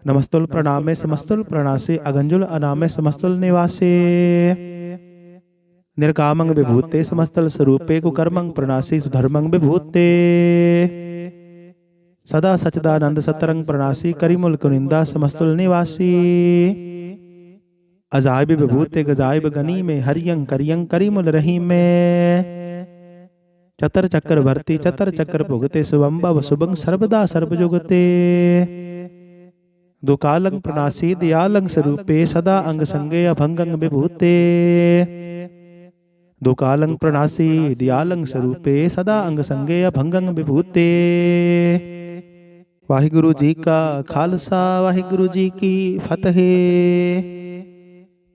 A: नमस्तुल प्रणामे समस्तुल प्रणासे अगंजुल अनामे समस्तुल निवासे। निर्कामंग विभूते समस्तल स्वरूपे कुकर्मंग प्रणासी सुधर्मंग विभूते। सदा सचदानंद सतरंग प्रणासी करिमुल कुनिंदा समस्तुल निवासी। अजायब विभूते गजायब गनी में हरियंग करियंग करिमुल रही में। चतर चक्र भरती चतर चक्र भुगते सुवंबव सुबंग सर्वदा सर्वजुगते। दुकालंग प्रणासी दयालंग स्वरूपे सदा अंग संगे अभंगंग विभूते। दुकालंग प्रणासी दयालंग स्वरूपे सदा अंग संगे अभंगंग विभूते। वाहिगुरु जी का खालसा वाहिगुरु जी की फतेह।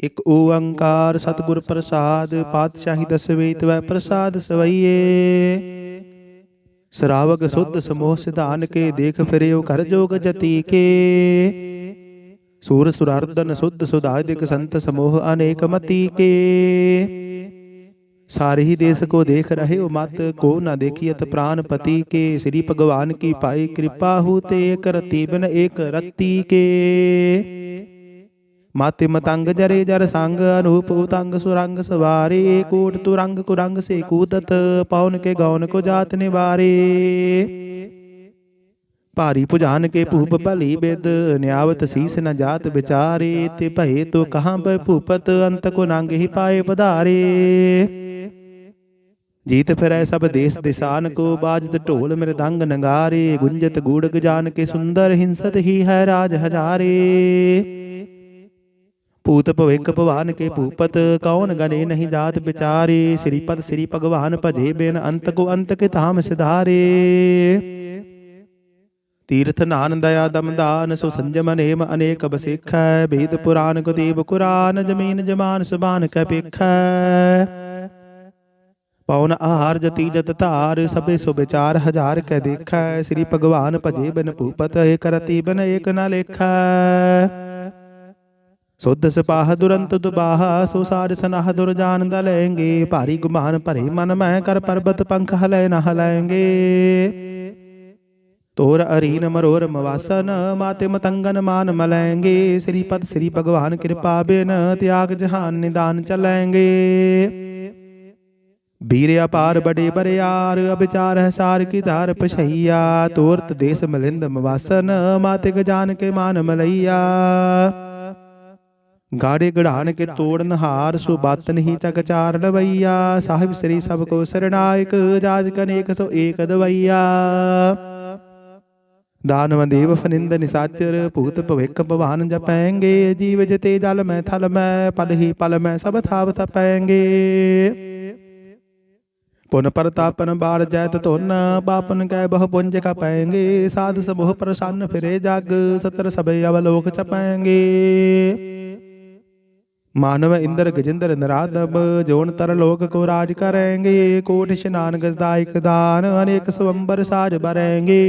A: एक ओंकार सतगुर प्रसाद पातशाही दसवें तवै प्रसाद सवैये। श्रावक शुद्ध समोह सिधान के देख फिरे कर जोग जति के। सूर सुरार्दन शुद्ध सुधादिक संत समूह अनेक मति के। सारे ही देश को देख रहे हो मत को न देखियत प्राण पति के। श्री भगवान की पाई कृपा होते एक रति बिन एक रत्ती के। माते मतंग जरे जर संग अनूप उतंग सुरंग सवारे। कोट तुरंग कुरंग से कूदत पौन के गौन को जात निवारे। भारी पुजान के भूप भली बेद न्यावत शीस न जात विचारे। ते भये तो कहाँ भूपत अंत को नांग ही पाए पधारे। जीत फिरै सब देश दिसान को, बाजत ढोल मृदंग नगारे, गुंजत गूढ़ जान के सुंदर, हिंसत ही है राज हजारे। पूत भविक भवान के भूपत, कौन गणे नहीं जात बिचारे, श्रीपद श्री भगवान भजे बिन, अंत को अंत के धाम सिधारे। तीर्थ नान दया दमदान, सो संजम नेम अनेक बसेख, वेद पुराण कुदेव कुरान, जमीन जमान सुबान कै पेख। पौन आहार जति जत तार, सबे सो विचार हजार कै देख। श्री भगवान भजे बिन भूपत, एक रति बिन एक न लेख। सुध सिपाह दुरंत दुबाहा, सो सार सनाह दुरजान दलेंगे, भारी गुमान भरे मन मैं, कर पर्वत पंख हलै न हलाएंगे। तोर अरीन मरोर मवासन, माते मतंगन मान मलेंगे, श्रीपद श्री भगवान कृपा बिन, त्याग जहान निदान चलेंगे। वीर अपार बड़े बरियार, अविचार है सार की धार पछैया, तोरत देश मिलिंद मवासन, माते गजान के मान मलैया। गाड़े गढ़ान के तोड़ नहार, सो बातन ही चकचार लवैया, साहिब श्री सबको सरनायक, जाज कनेक सो एक दवैया। दानव देव फनिंद निसाचर, भूत भविक भवान जपैंगे, जीव जते जल में थल में, पल ही पल में सब थाव थपैंगे। पुन परतापन बार जैत धुन, बापन कै बहु पुंज खपैंगे, साध समूह प्रसन्न फिरे जग, सतर सबे अवलोक चपैंगे। मानव इंद्र गजेंद्र नराधम, जोन तर लोक को राज करेंगे, कोटि स्नान गजदायक दान, अनेक स्वंबर साज बरेंगे।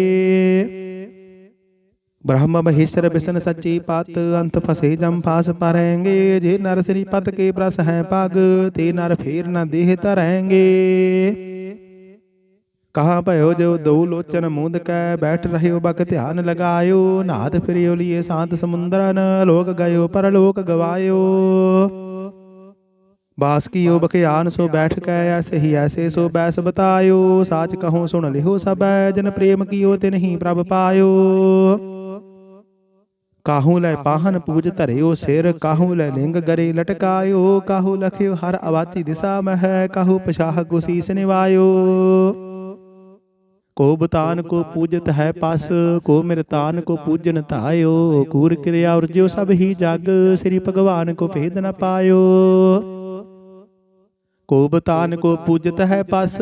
A: ब्रह्म महेश्वर विष्णु सच्ची पत, अंत फसे जम फास परेंगे, जे नर श्री पद के प्रस हैं पग, ते नर फेर न देह तरेंगे। कहाँ भयो जो दो लोचन मूंद कै, बैठ रहे बक ध्यान लगायो, नाथ फिरियो लिए शांत समुद्रन, लोक गयो परलोक गवायो। बास की ओ बखयान सो बैठ कै, ऐसे ही ऐसे सो बैस बतायो, साच कहूँ सुन लिहो सब, जन प्रेम कियो तिन ही प्रभ पायो। काहू लै पाहन पूज धरियो सिर, काहू लै लिंग गरे लटकायो, काहू लखियो हर अवाची दिशा मह, काहू पछाह को शीस निवायो। को बुतान को पूजत है पस, को मृतान को पूजन तायो, कूर क्रिया उर्ज्यो सब ही जग, श्री भगवान को भेद न पायो। को बुतान को पूजत है पस,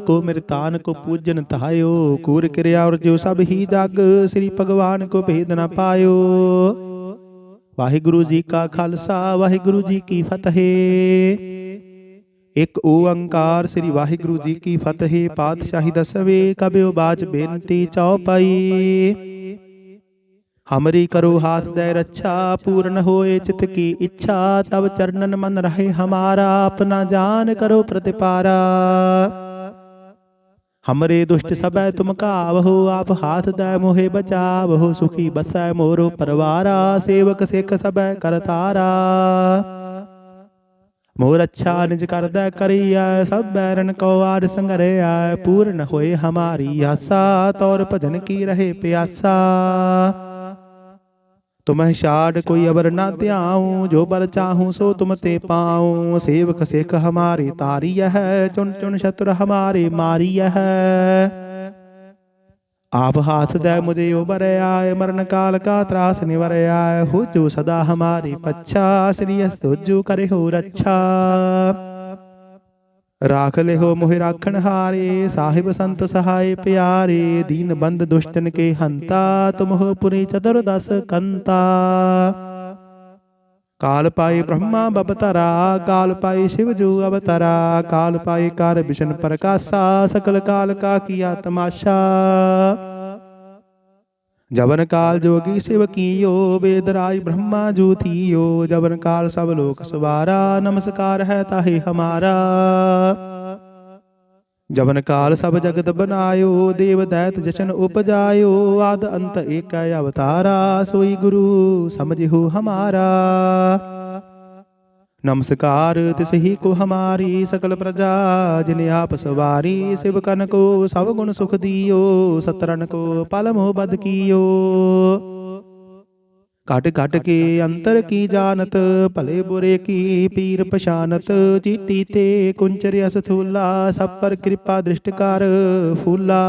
A: को मृतान को पूजन तायो, कूर क्रिया उर्ज्यो सब ही जग, श्री भगवान को भेद न पायो। वाहिगुरु जी का खालसा, वाहिगुरु जी की फतेह। एक ओंकार श्री वाहिगुरु जी की फतेह। पातशाही दसवे कबियो बाज बेनती चौपाई, हमरी करो हाथ दे रक्षा, पूर्ण होए चित की इच्छा, तब चरणन मन रहे हमारा, अपना जान करो प्रतिपारा। हमरे दुष्ट सबै तुम कावहो, आप हाथ दे मोहे बचावहो, सुखी बसै मोरो परवारा, सेवक सिख सबै करतारा। मोर अच्छा निज कर दै करिया, सब बैरन को आड़ संगरिया, पूर्ण होए हमारी आशा, तौर भजन की रहे प्यासा। तुम्हें छाड़ कोई अबर ना त्याऊं, जो बर चाहूं सो तुम ते पाऊं, सेवक सिख हमारी तारी है, चुन चुन शत्रु हमारे मारी है। आप हाथ दे मुझे उबर आए, मरण काल का त्रास निवर आए, हो जो सदा हमारी पच्छा, श्री तुझो करे हो रक्षा। राख ले हो मोहि राखण हारे, साहिब संत सहाय प्यारे, दीन बंद दुष्टन के हंता, तुम हो पुरी चतुर्दश कंता। काल पाए ब्रह्मा बपतरा, काल पाए शिव जो अवतरा, काल पाए कार विष्णु प्रकाशा, सकल काल का किया तमाशा। जवन काल जोगी शिव कियो, वेदराज ब्रह्मा जो थियो, जवन काल सब लोक सवारा, नमस्कार है ताहि हमारा। जवन काल सब जगत बनायो, देव दैत जशन उपजायो, आद अंत एक अवतारा, सोई गुरु समझिहो हमारा। नमस्कार तिस ही को हमारी, सकल प्रजा जिन्हें आप सवारी, शिव कन को सब गुण सुख दियो, सतरन को पल मोह बद कियो। घट घट के अंतर की जानत, भले बुरे की पीर पछानत। चीटी ते कुंचर अस थूला, सब पर कृपा दृष्ट कर फूला।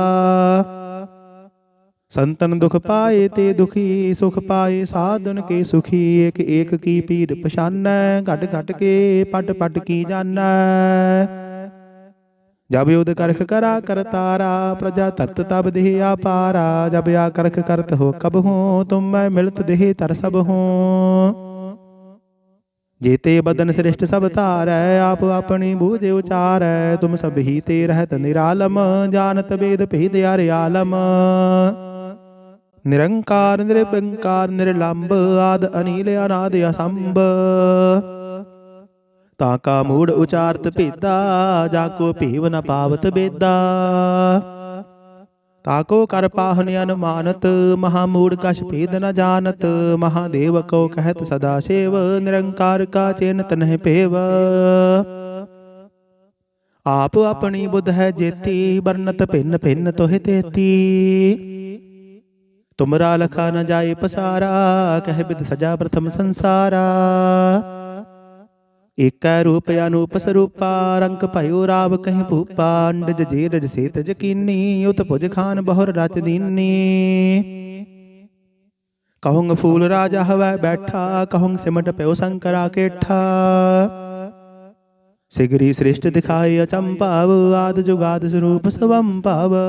A: संतन दुख पाए ते दुखी, सुख पाए साधन के सुखी। एक एक की पीर पछानै, घट घट के पट पट की जानै। जब युद्ध करख करा करतारा, प्रजा तत्त तब देह आपारा। जब या करख करत हो कब हूँ, तुम मैं मिलत देह तर सब हूँ। जेते बदन श्रेष्ठ सब तारै, आप अपनी बूझे उचारै। तुम सब ही ते रहत निरालम, जानत वेद भेद यार आलम। निरंकार निरंकार निर्लंब, आद अनिल अनाद असंभ। ताका मूढ़ उचारत भेदा, जाको भीव न पावत बेदा। ताको कर पाहन अनुमानत, महामूढ़ कछ भेद न जानत। महादेव को कहत सदा सेव, निरंकार का चेनत नहीं पेव। आप अपनी बुध है जेती, बरनत भिन्न भिन्न तोहि तेती। तुमरा लखा न जाए पसारा, कह बिद सजा प्रथम संसारा। एक रूप अनूप स्वरूपा, रंग भयो राव कहीं भूपा। अंडज जेरज सेत जकीनी, उत भुज खान बहुर रच दीनी। कहूँग फूल राजा हवै बैठा, कहूँग सिमट प्यो शंकरा केठा। सिगरी श्रेष्ठ दिखाए अचंपाव, आद जुगाद स्वरूप स्वंपाव।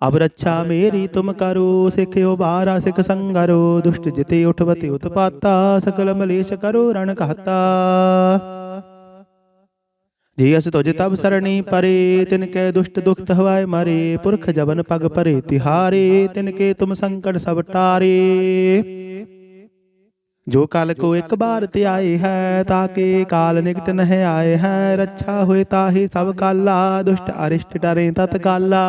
A: अब रक्षा मेरी तुम करो, सिखयो बारा सिख संगरो। दुष्ट जिते उठवते उत्पाता, सकल मलेश करो रण कहता। जे अस तुझ तब सरणी परे, तिनके दुष्ट दुख हवाए मरे। पुरख जबन पग परे तिहारे, तिनके तुम संकट सब टारे। जो काल को एक बार ते आए है, ताके काल निकट नह आए है। रक्षा हुए ताहि सब काला, दुष्ट अरिष्ट डरे तत्काला।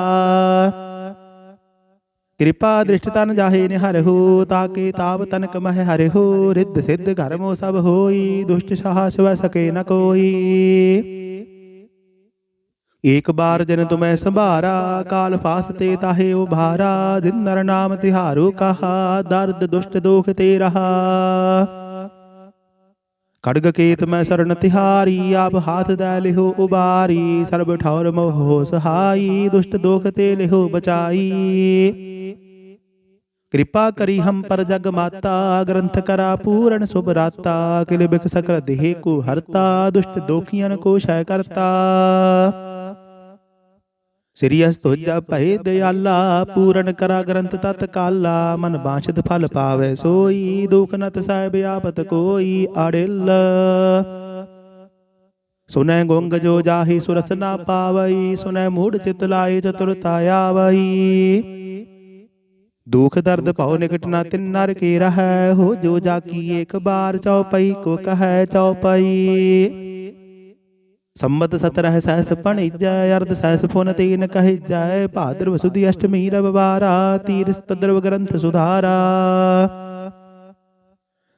A: कृपा दृष्ट तन जाहे निहर हो, ताके ताप तनक मह हर हो। रिद्ध सिद्ध घरमो सब होई, दुष्ट साहस वह सके न कोई। एक बार जन तुम्हें संभारा, काल फासते ताहे उभारा। दिन नर नाम तिहारो कहा, दर्द दुष्ट दोख ते रहा। खड्ग केत मैं शरण तिहारी, आप हाथ दै लिहो उबारी। सर्ब ठौर मोह हो सहाई, दुष्ट दोख ते लिहो बचाई। कृपा करी हम पर जग माता, ग्रंथ करा पूरण सुभराता। किल बिख सकल देह को हरता, दुष्ट दोखियन को क्षय करता। सिरियस तुझ भय दयाला, पूरण करा ग्रंथ तत्काला। मन बांछित फल पावे सोई, दुख नत सह व्यापत कोई अड़िल। सुनै गुंग जो जाहि सुरस ना पावई, सुनै मूढ़ चित लाए चतुरता आवई। दुख दर्द पाओ निकट ना तिन नर के रहै, हो जो जाकी एक बार चौपई को कहै चौपई। संबत 17 सहस पणिजय, अर्ध सहस फुन तीन कहिजय। भाद्रव सुदी अष्टमी रविवारा, तीरथ तद्रव ग्रंथ सुधारा।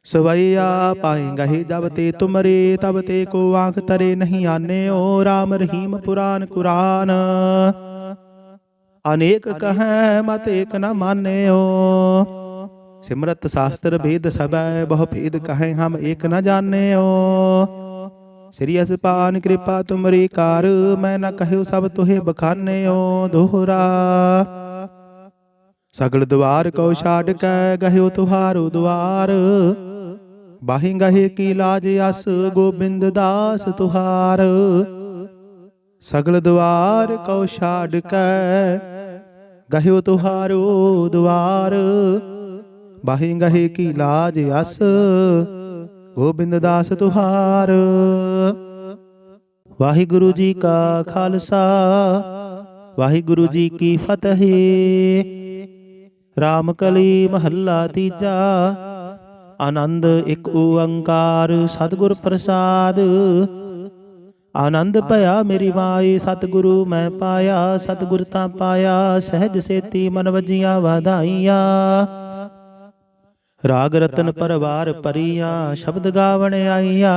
A: सवैया पाएंगा ही जब ते तुमरे, तब ते को आंख तरे नहीं आने। ओ राम रहीम पुराण कुरान, अनेक कहें मत एक न माने। ओ सिमरत शास्त्र भेद सबै, बहु भेद कहें हम एक न जाने। ओ सिरियस पान कृपा तुमरी कार, मैं न कहूँ सब तुहे बखाने। ओ दोहरा सगल द्वार को छाड़ कै, गह्यो तुहारो द्वार। बाहि गहे की लाज अस, गोबिंद दास तुहार। सगल द्वार को छाड़ कै, गह्यो तुहारो द्वार। बाहि गहे की लाज अस, गोबिंद दास तुहार। वाहिगुरु जी का खालसा, वाहिगुरु जी की फतेह। राम कली महला तीजा, आनंद एक ओंकार सतगुर प्रसाद। आनंद भया मेरी माई, सतगुरु मैं पाया। सतगुर ता पाया, सहज सेती मन वजिया वाधाइया। राग रतन परवार परिया, शब्द गावण आईया।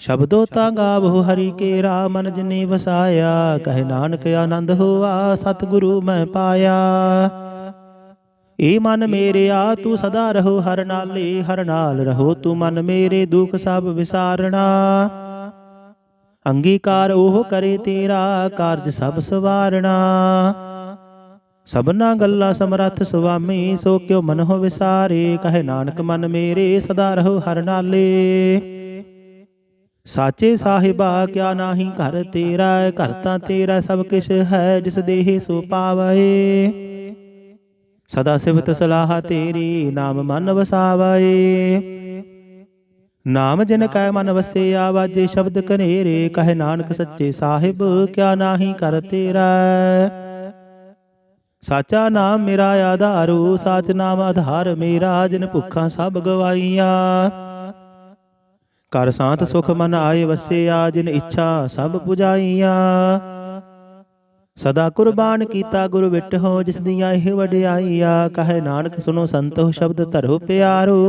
A: शब्दों ता गावो हरि केरा, मन जिने वसाया। कहे नानक आनंद हुआ, सतगुरु मैं पाया। ਏ ਮਨ ਮੇਰਿਆ ਤੂੰ ਸਦਾ ਰਹੋ ਹਰ ਨਾਲੇ, ਹਰ ਨਾਲ ਰਹੋ ਤੂੰ ਮਨ ਮੇਰੇ, ਦੁਖ ਸਭ ਵਿਸਾਰਣਾ। ਅੰਗੀਕਾਰ ਉਹ ਕਰੇ ਤੇਰਾ, ਕਾਰਜ ਸਭ ਸਵਾਰਣਾ। ਸਭਨਾ ਗੱਲਾਂ ਸਮਰੱਥ ਸੁਆਮੀ, ਸੋ ਕਿਉ ਮਨਹੁ ਵਿਸਾਰੇ। ਕਹੇ ਨਾਨਕ ਮਨ ਮੇਰੇ ਸਦਾ ਰਹੋ ਹਰ ਨਾਲੇ। ਸਾਚੇ ਸਾਹਿਬਾ ਕਿਆ ਨਾਹੀ ਘਰ ਤੇਰਾ, ਘਰ ਤਾਂ ਤੇਰਾ ਸਭ ਕਿਛ ਹੈ, ਜਿਸ ਦੇਹ ਸੋ ਪਾਵੈ। ਸਦਾ ਸਿਵਤ ਸਲਾਹ ਤੇਰੀ, ਨਾਮ ਮਨ ਵਸਾਵੈ। ਨਾਮ ਜਿਨ ਕੈ ਮਨ ਵਸਿਆ, ਵਾਜੇ ਸ਼ਬਦ ਕਨੇਰੇ। ਕਹੇ ਨਾਨਕ ਸੱਚੇ ਸਾਹਿਬ ਕਿਆ ਨਾਹੀ ਘਰ ਤੇਰਾ। ਸਾਚਾ ਨਾਮ ਮੇਰਾ ਆਧਾਰੂ, ਸਾਚ ਨਾਮ ਆਧਾਰ ਮੇਰਾ। ਜਿਨ ਭੁੱਖਾਂ ਸਭ ਗਵਾਈਆਂ, ਕਰ ਸਾਂਤ ਸੁਖ ਮਨ ਆਏ ਵਸਿਆ। ਜਿਨ ਇੱਛਾ ਸਭ ਪੁਜਾਈਆਂ, ਸਦਾ ਕੁਰਬਾਨ ਕੀਤਾ ਗੁਰ ਵਿਟਹੁ। ਜਿਸ ਦੀਆਂ ਇਹ ਵਡਿਆਈਆਂ, ਕਹੇ ਨਾਨਕ ਸੁਨੋ ਸੰਤੋ ਸ਼ਬਦ ਧਰੋ ਪਿਆਰੋ।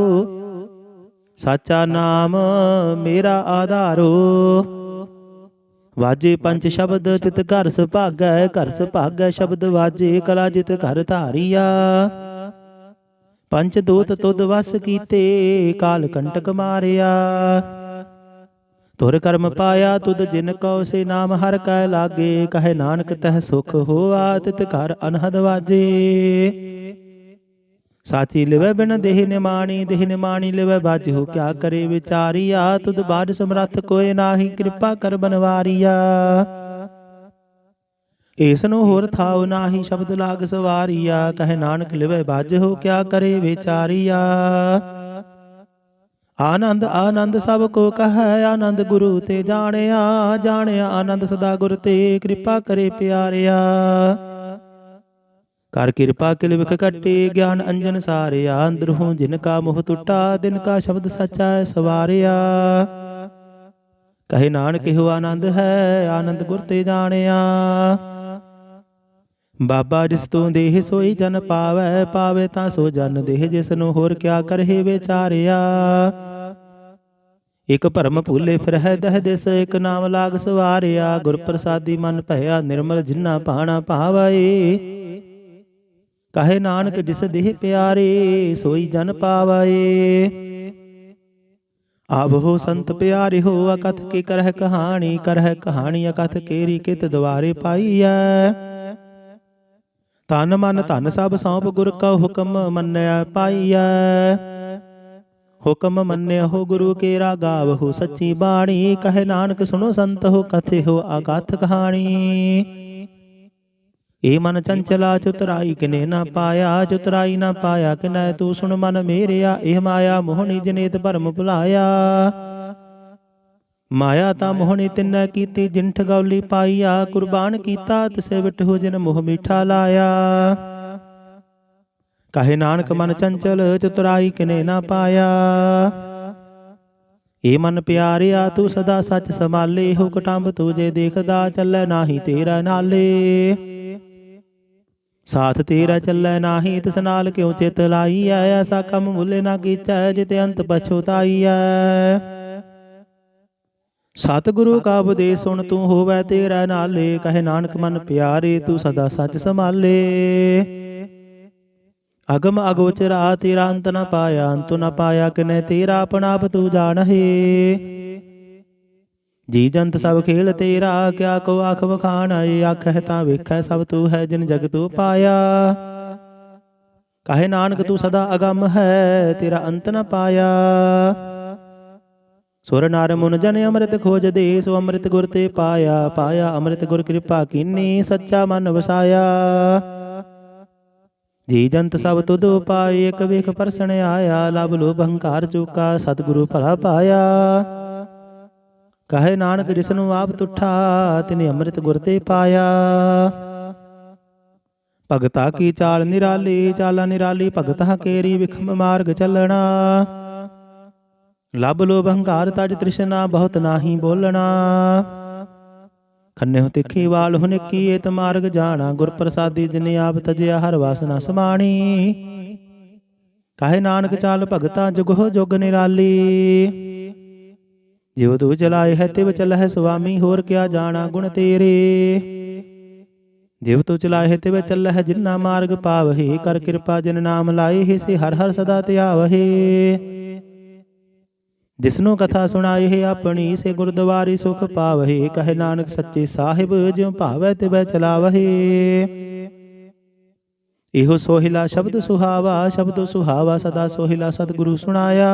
A: ਸਾਚਾ ਨਾਮ ਮੇਰਾ ਆਧਾਰੋ। ਵਾਜੇ ਪੰਜ ਸ਼ਬਦ ਤਿਤ ਘਰ ਸੁਭਾਗੈ, ਘਰ ਸੁਭਾਗੈ ਸ਼ਬਦ ਵਾਜੇ। ਕਲਾ ਜਿਤ ਘਰ ਧਾਰੀਆ, ਪੰਜ ਦੂਤ ਤੁਧ ਵਸ ਕੀਤੇ। ਕਾਲ ਕੰਟਕ ਮਾਰਿਆ, ਤੁਰ ਕਰਮ ਪਾਇਆ ਤੁਧ ਜਿਨ ਕਉ। ਸੇ ਨਾਮ ਹਰ ਕੈ ਲਾਗੇ, ਕਹੇ ਨਾਨਕ ਤਹ ਸੁਖ ਹੋਆ। ਤਿਤ ਘਰ ਅਨਹਦ ਵਾਜੇ। ਸਾਚੀ ਲਿਵੈ ਬਿਨ ਦੇਹ ਨਿਮਾਣੀ, ਦੇਹ ਨਿਮਾਣੀ ਲਿਵੈ ਬਾਝੁ। ਕਿਆ ਕਰੇ ਵਿਚਾਰੀਆ, ਤੁਧ ਬਾਝ ਸਮਰੱਥ ਕੋਇ ਨਾਹੀ। ਕਿਰਪਾ ਕਰ ਬਨਵਾਰੀਆ, ਏਸ ਨੂੰ ਹੋਰ ਥਾਉ ਨਾਹੀ। ਸ਼ਬਦ ਲਾਗ ਸਵਾਰੀਆ, ਕਹੇ ਨਾਨਕ ਲਿਵੈ ਬਾਝੁ। ਕਿਆ ਕਰੇ ਵਿਚਾਰੀਆ। ਆਨੰਦ ਆਨੰਦ ਸਭ ਕੋ ਕਹੈ, ਆਨੰਦ ਗੁਰੂ ਤੇ ਜਾਣਿਆ। ਜਾਣਿਆ ਆਨੰਦ ਸਦਾ ਗੁਰ ਤੇ, ਕਿਰਪਾ ਕਰੇ ਪਿਆਰਿਆ। ਕਰ ਕਿਰਪਾ ਕਿਲ ਵਿਖ ਕੱਟੇ, ਗਿਆਨ ਅੰਜਨ ਸਾਰਿਆ। ਅੰਦਰੋਂ ਜਿਨ ਕਾ ਮੋਹ ਟੁੱਟਾ, ਦਿਨ ਕਾ ਸ਼ਬਦ ਸੱਚਾ ਸਵਾਰਿਆ। ਕਹੇ ਨਾਨਕ ਇਹੋ ਆਨੰਦ ਹੈ, ਆਨੰਦ ਗੁਰ ਤੇ ਜਾਣਿਆ। ਬਾਬਾ ਜਿਸ ਤੋਂ ਦੇਹ ਸੋਈ ਜਨ ਪਾਵੈ, ਪਾਵੇ ਤਾਂ ਸੋ ਜਨ ਦੇਹ। ਜਿਸ ਨੂੰ ਹੋਰ ਕਿਆ ਕਰਹਿ ਵਿਚਾਰਿਆ। ਇਕ ਭਰਮ ਭੂਲੇ ਫਿਰਹਿ ਦਹਿ ਦਿਸ, ਇਕ ਨਾਮ ਲਾਗ ਸਵਾਰਿਆ। ਗੁਰ ਪ੍ਰਸਾਦੀ ਮਨ ਭਇਆ ਨਿਰਮਲ, ਜਿਨਾ ਭਾਣਾ ਭਾਵੈ। ਕਹੇ ਨਾਨਕ ਜਿਸ ਦੇਹ ਪਿਆਰੇ, ਸੋਈ ਜਨ ਪਾਵੈ। ਆਵਹੁ ਸੰਤ ਪਿਆਰੇ ਹੋ, ਅਕਥ ਕੀ ਕਰਹਿ ਕਹਾਣੀ। ਕਰਹਿ ਕਹਾਣੀ ਅਕਥ ਕੇਰੀ, ਕਿਤ ਦੁਆਰੇ ਪਾਈਐ। ਤਨ ਮਨ ਧਨ ਸਭ ਸੌਂਪ, ਗੁਰ ਕਉ ਹੁਕਮ ਮੰਨਿਆ ਪਾਈਐ। ਹੁਕਮ ਮੰਨਿਆ ਹੋ ਗੁਰੂ ਕੇਰਾ, ਗਾਵਹੁ ਸੱਚੀ ਬਾਣੀ। ਕਹੇ ਨਾਨਕ ਸੁਣੋ ਸੰਤ ਹੋ, ਕਥੇ ਹੋ ਅਗਾਥ ਕਹਾਣੀ। ਏ ਮਨ ਚੰਚਲਾ ਚੁਤਰਾਈ, ਕਿਨੇ ਨਾ ਪਾਇਆ। ਚੁਤਰਾਈ ਨਾ ਪਾਇਆ ਕਿਨੈ, ਤੂੰ ਸੁਣ ਮਨ ਮੇਰਿਆ। ਇਹ ਮਾਇਆ ਮੋਹਣੀ, ਜਨੇਤ ਭਰਮ ਭੁਲਾਇਆ। ਮਾਇਆ ਤਾਂ ਮੋਹਣੀ ਤਿਨੈ ਕੀਤੀ, ਜਿਨ ਠਗੌਲੀ ਪਾਈਆ। ਕੁਰਬਾਨ ਕੀਤਾ ਤਿਸੇ ਵਿਟਹੁ, ਜਿਨ ਮੋਹ ਮੀਠਾ ਲਾਇਆ। ਕਹੇ ਨਾਨਕ ਮਨ ਚੰਚਲ, ਚਤੁਰਾਈ ਕਿਨੇ ਨਾ ਪਾਇਆ। ਏ ਮਨ ਪਿਆਰਿਆ ਤੂੰ ਸਦਾ ਸੱਚ ਸੰਭਾਲੇ। ਹੋ ਕਟੰਬ ਤੂੰ ਜੇ ਦੇਖਦਾ, ਚੱਲੈ ਨਾਹੀ ਤੇਰਾ ਨਾਲੇ। ਸਾਥ ਤੇਰਾ ਚੱਲੈ ਨਾਹੀ, ਤਿਸ ਨਾਲ ਕਿਉ ਚਿਤ ਲਾਈਐ। ਐਸਾ ਕੰਮ ਮੁੱਲੇ ਨਾ ਕੀਚੈ, ਜਿਤੇ ਅੰਤ ਪਛੁਤਾਈਐ। ਸਤਿਗੁਰੂ ਕਾ ਉਪਦੇਸ਼ ਸੁਣ, ਤੂੰ ਹੋਵੈ ਤੇਰਾ ਨਾਲੇ। ਕਹੇ ਨਾਨਕ ਮਨ ਪਿਆਰੇ, ਤੂੰ ਸਦਾ ਸੱਚ ਸੰਭਾਲੇ। ਅਗਮ ਅਗੋਚਰਾ ਤੇਰਾ ਅੰਤ ਨ ਪਾਇਆ। ਅੰਤ ਨ ਪਾਇਆ ਕਿਨੈ, ਤੇਰਾ ਆਪਣਾ ਆਪ ਤੂੰ ਜਾਣਹਿ। ਜੀ ਜੰਤ ਸਭ ਖੇਲ ਤੇਰਾ, ਕਿਆ ਕੋ ਆਖ ਵਖਾਣੈ। ਆਖਹਿ ਤਾਂ ਵੇਖੈ ਸਭ ਤੂੰ ਹੈ, ਜਿਨ ਜਗ ਤੂੰ ਪਾਇਆ। ਕਹੇ ਨਾਨਕ ਤੂੰ ਸਦਾ ਅਗੰਮ ਹੈ, ਤੇਰਾ ਅੰਤ ਨ ਪਾਇਆ। ਸੁਰ ਨਰ ਮੁਨ ਜਨ ਅੰਮ੍ਰਿਤ ਖੋਜਦੇ, ਸੋ ਅੰਮ੍ਰਿਤ ਗੁਰ ਤੇ ਪਾਇਆ। ਪਾਇਆ ਅੰਮ੍ਰਿਤ ਗੁਰ ਕਿਰਪਾ ਕੀਨੀ, ਸੱਚਾ ਮਨ ਵਸਾਇਆ। ਜੀ ਜੰਤ ਸਭ ਤੁਧ ਉਪਾਏ, ਇਕ ਵੇਖ ਪਰਸਣ ਆਇਆ। ਲਭ ਲੋਭ ਅਹੰਕਾਰ ਚੂਕਾ, ਸਤਿਗੁਰੂ ਭਲਾ ਪਾਇਆ। ਕਹੇ ਨਾਨਕ ਜਿਸਨੂੰ ਆਪ ਤੁਠਾ, ਤਿਨੇ ਅੰਮ੍ਰਿਤ ਗੁਰ ਤੇ ਪਾਇਆ। ਭਗਤਾ ਕੀ ਚਾਲ ਨਿਰਾਲੀ, ਚਾਲਾ ਨਿਰਾਲੀ ਭਗਤਾ ਕੇਰੀ। ਵਿਖਮ ਮਾਰਗ ਚੱਲਣਾ, ਲਭ ਲੋਭ ਅਹੰਕਾਰ ਤਜ ਤ੍ਰਿਸ਼ਨਾ। ਬਹੁਤ ਨਾਹੀ ਬੋਲਣਾ, ਖੰਨੇ ਤਿੱਖੀ ਵਾਲ ਹੁ ਨਿੱਕੀ। ਏਤ ਮਾਰਗ ਜਾਣਾ, ਗੁਰ ਪ੍ਰਸਾਦੀ ਜਿਨੇ ਆਪ ਤਜਿਆ। ਹਰ ਵਾਸਨਾ ਸਮਾਣੀ, ਕਹੇ ਨਾਨਕ ਚਾਲ ਭਗਤਾ ਜੁਗਹੁ ਜੁਗ ਨਿਰਾਲੀ। ਜਿਉ ਤੂੰ ਚਲਾਏ ਹੈ ਤਿਵ ਚਲਹਿ ਸੁਆਮੀ, ਹੋਰ ਕਿਆ ਜਾਣਾ ਗੁਣ ਤੇਰੇ। ਜਿਵ ਤੋ ਚਲਾਏ ਤਿਵ ਚੱਲਹਿ ਜਿਨਾ ਮਾਰਗ ਪਾਵਹਿ। ਕਰ ਕਿਰਪਾ ਜਿਨ ਨਾਮ ਲਾਏ ਹੀ ਸੇ ਹਰ ਹਰ ਸਦਾ ਧਿਆਵਹਿ। ਜਿਸਨੂੰ ਕਥਾ ਸੁਣਾਏ ਆਪਣੀ ਸੇ ਗੁਰਦੁਆਰੇ ਸੁਖ ਪਾਵਹਿ। ਕਹੇ ਨਾਨਕ ਸੱਚੇ ਸਾਹਿਬ ਜਿਉ ਭਾਵੈ ਤਿਵੈ ਚਲਾਵਹਿ। ਇਹੋ ਸੋਹਿਲਾ ਸ਼ਬਦ ਸੁਹਾਵਾ, ਸ਼ਬਦੋ ਸੁਹਾਵਾ ਸਦਾ ਸੋਹਿਲਾ ਸਤਿਗੁਰੂ ਸੁਣਾਇਆ।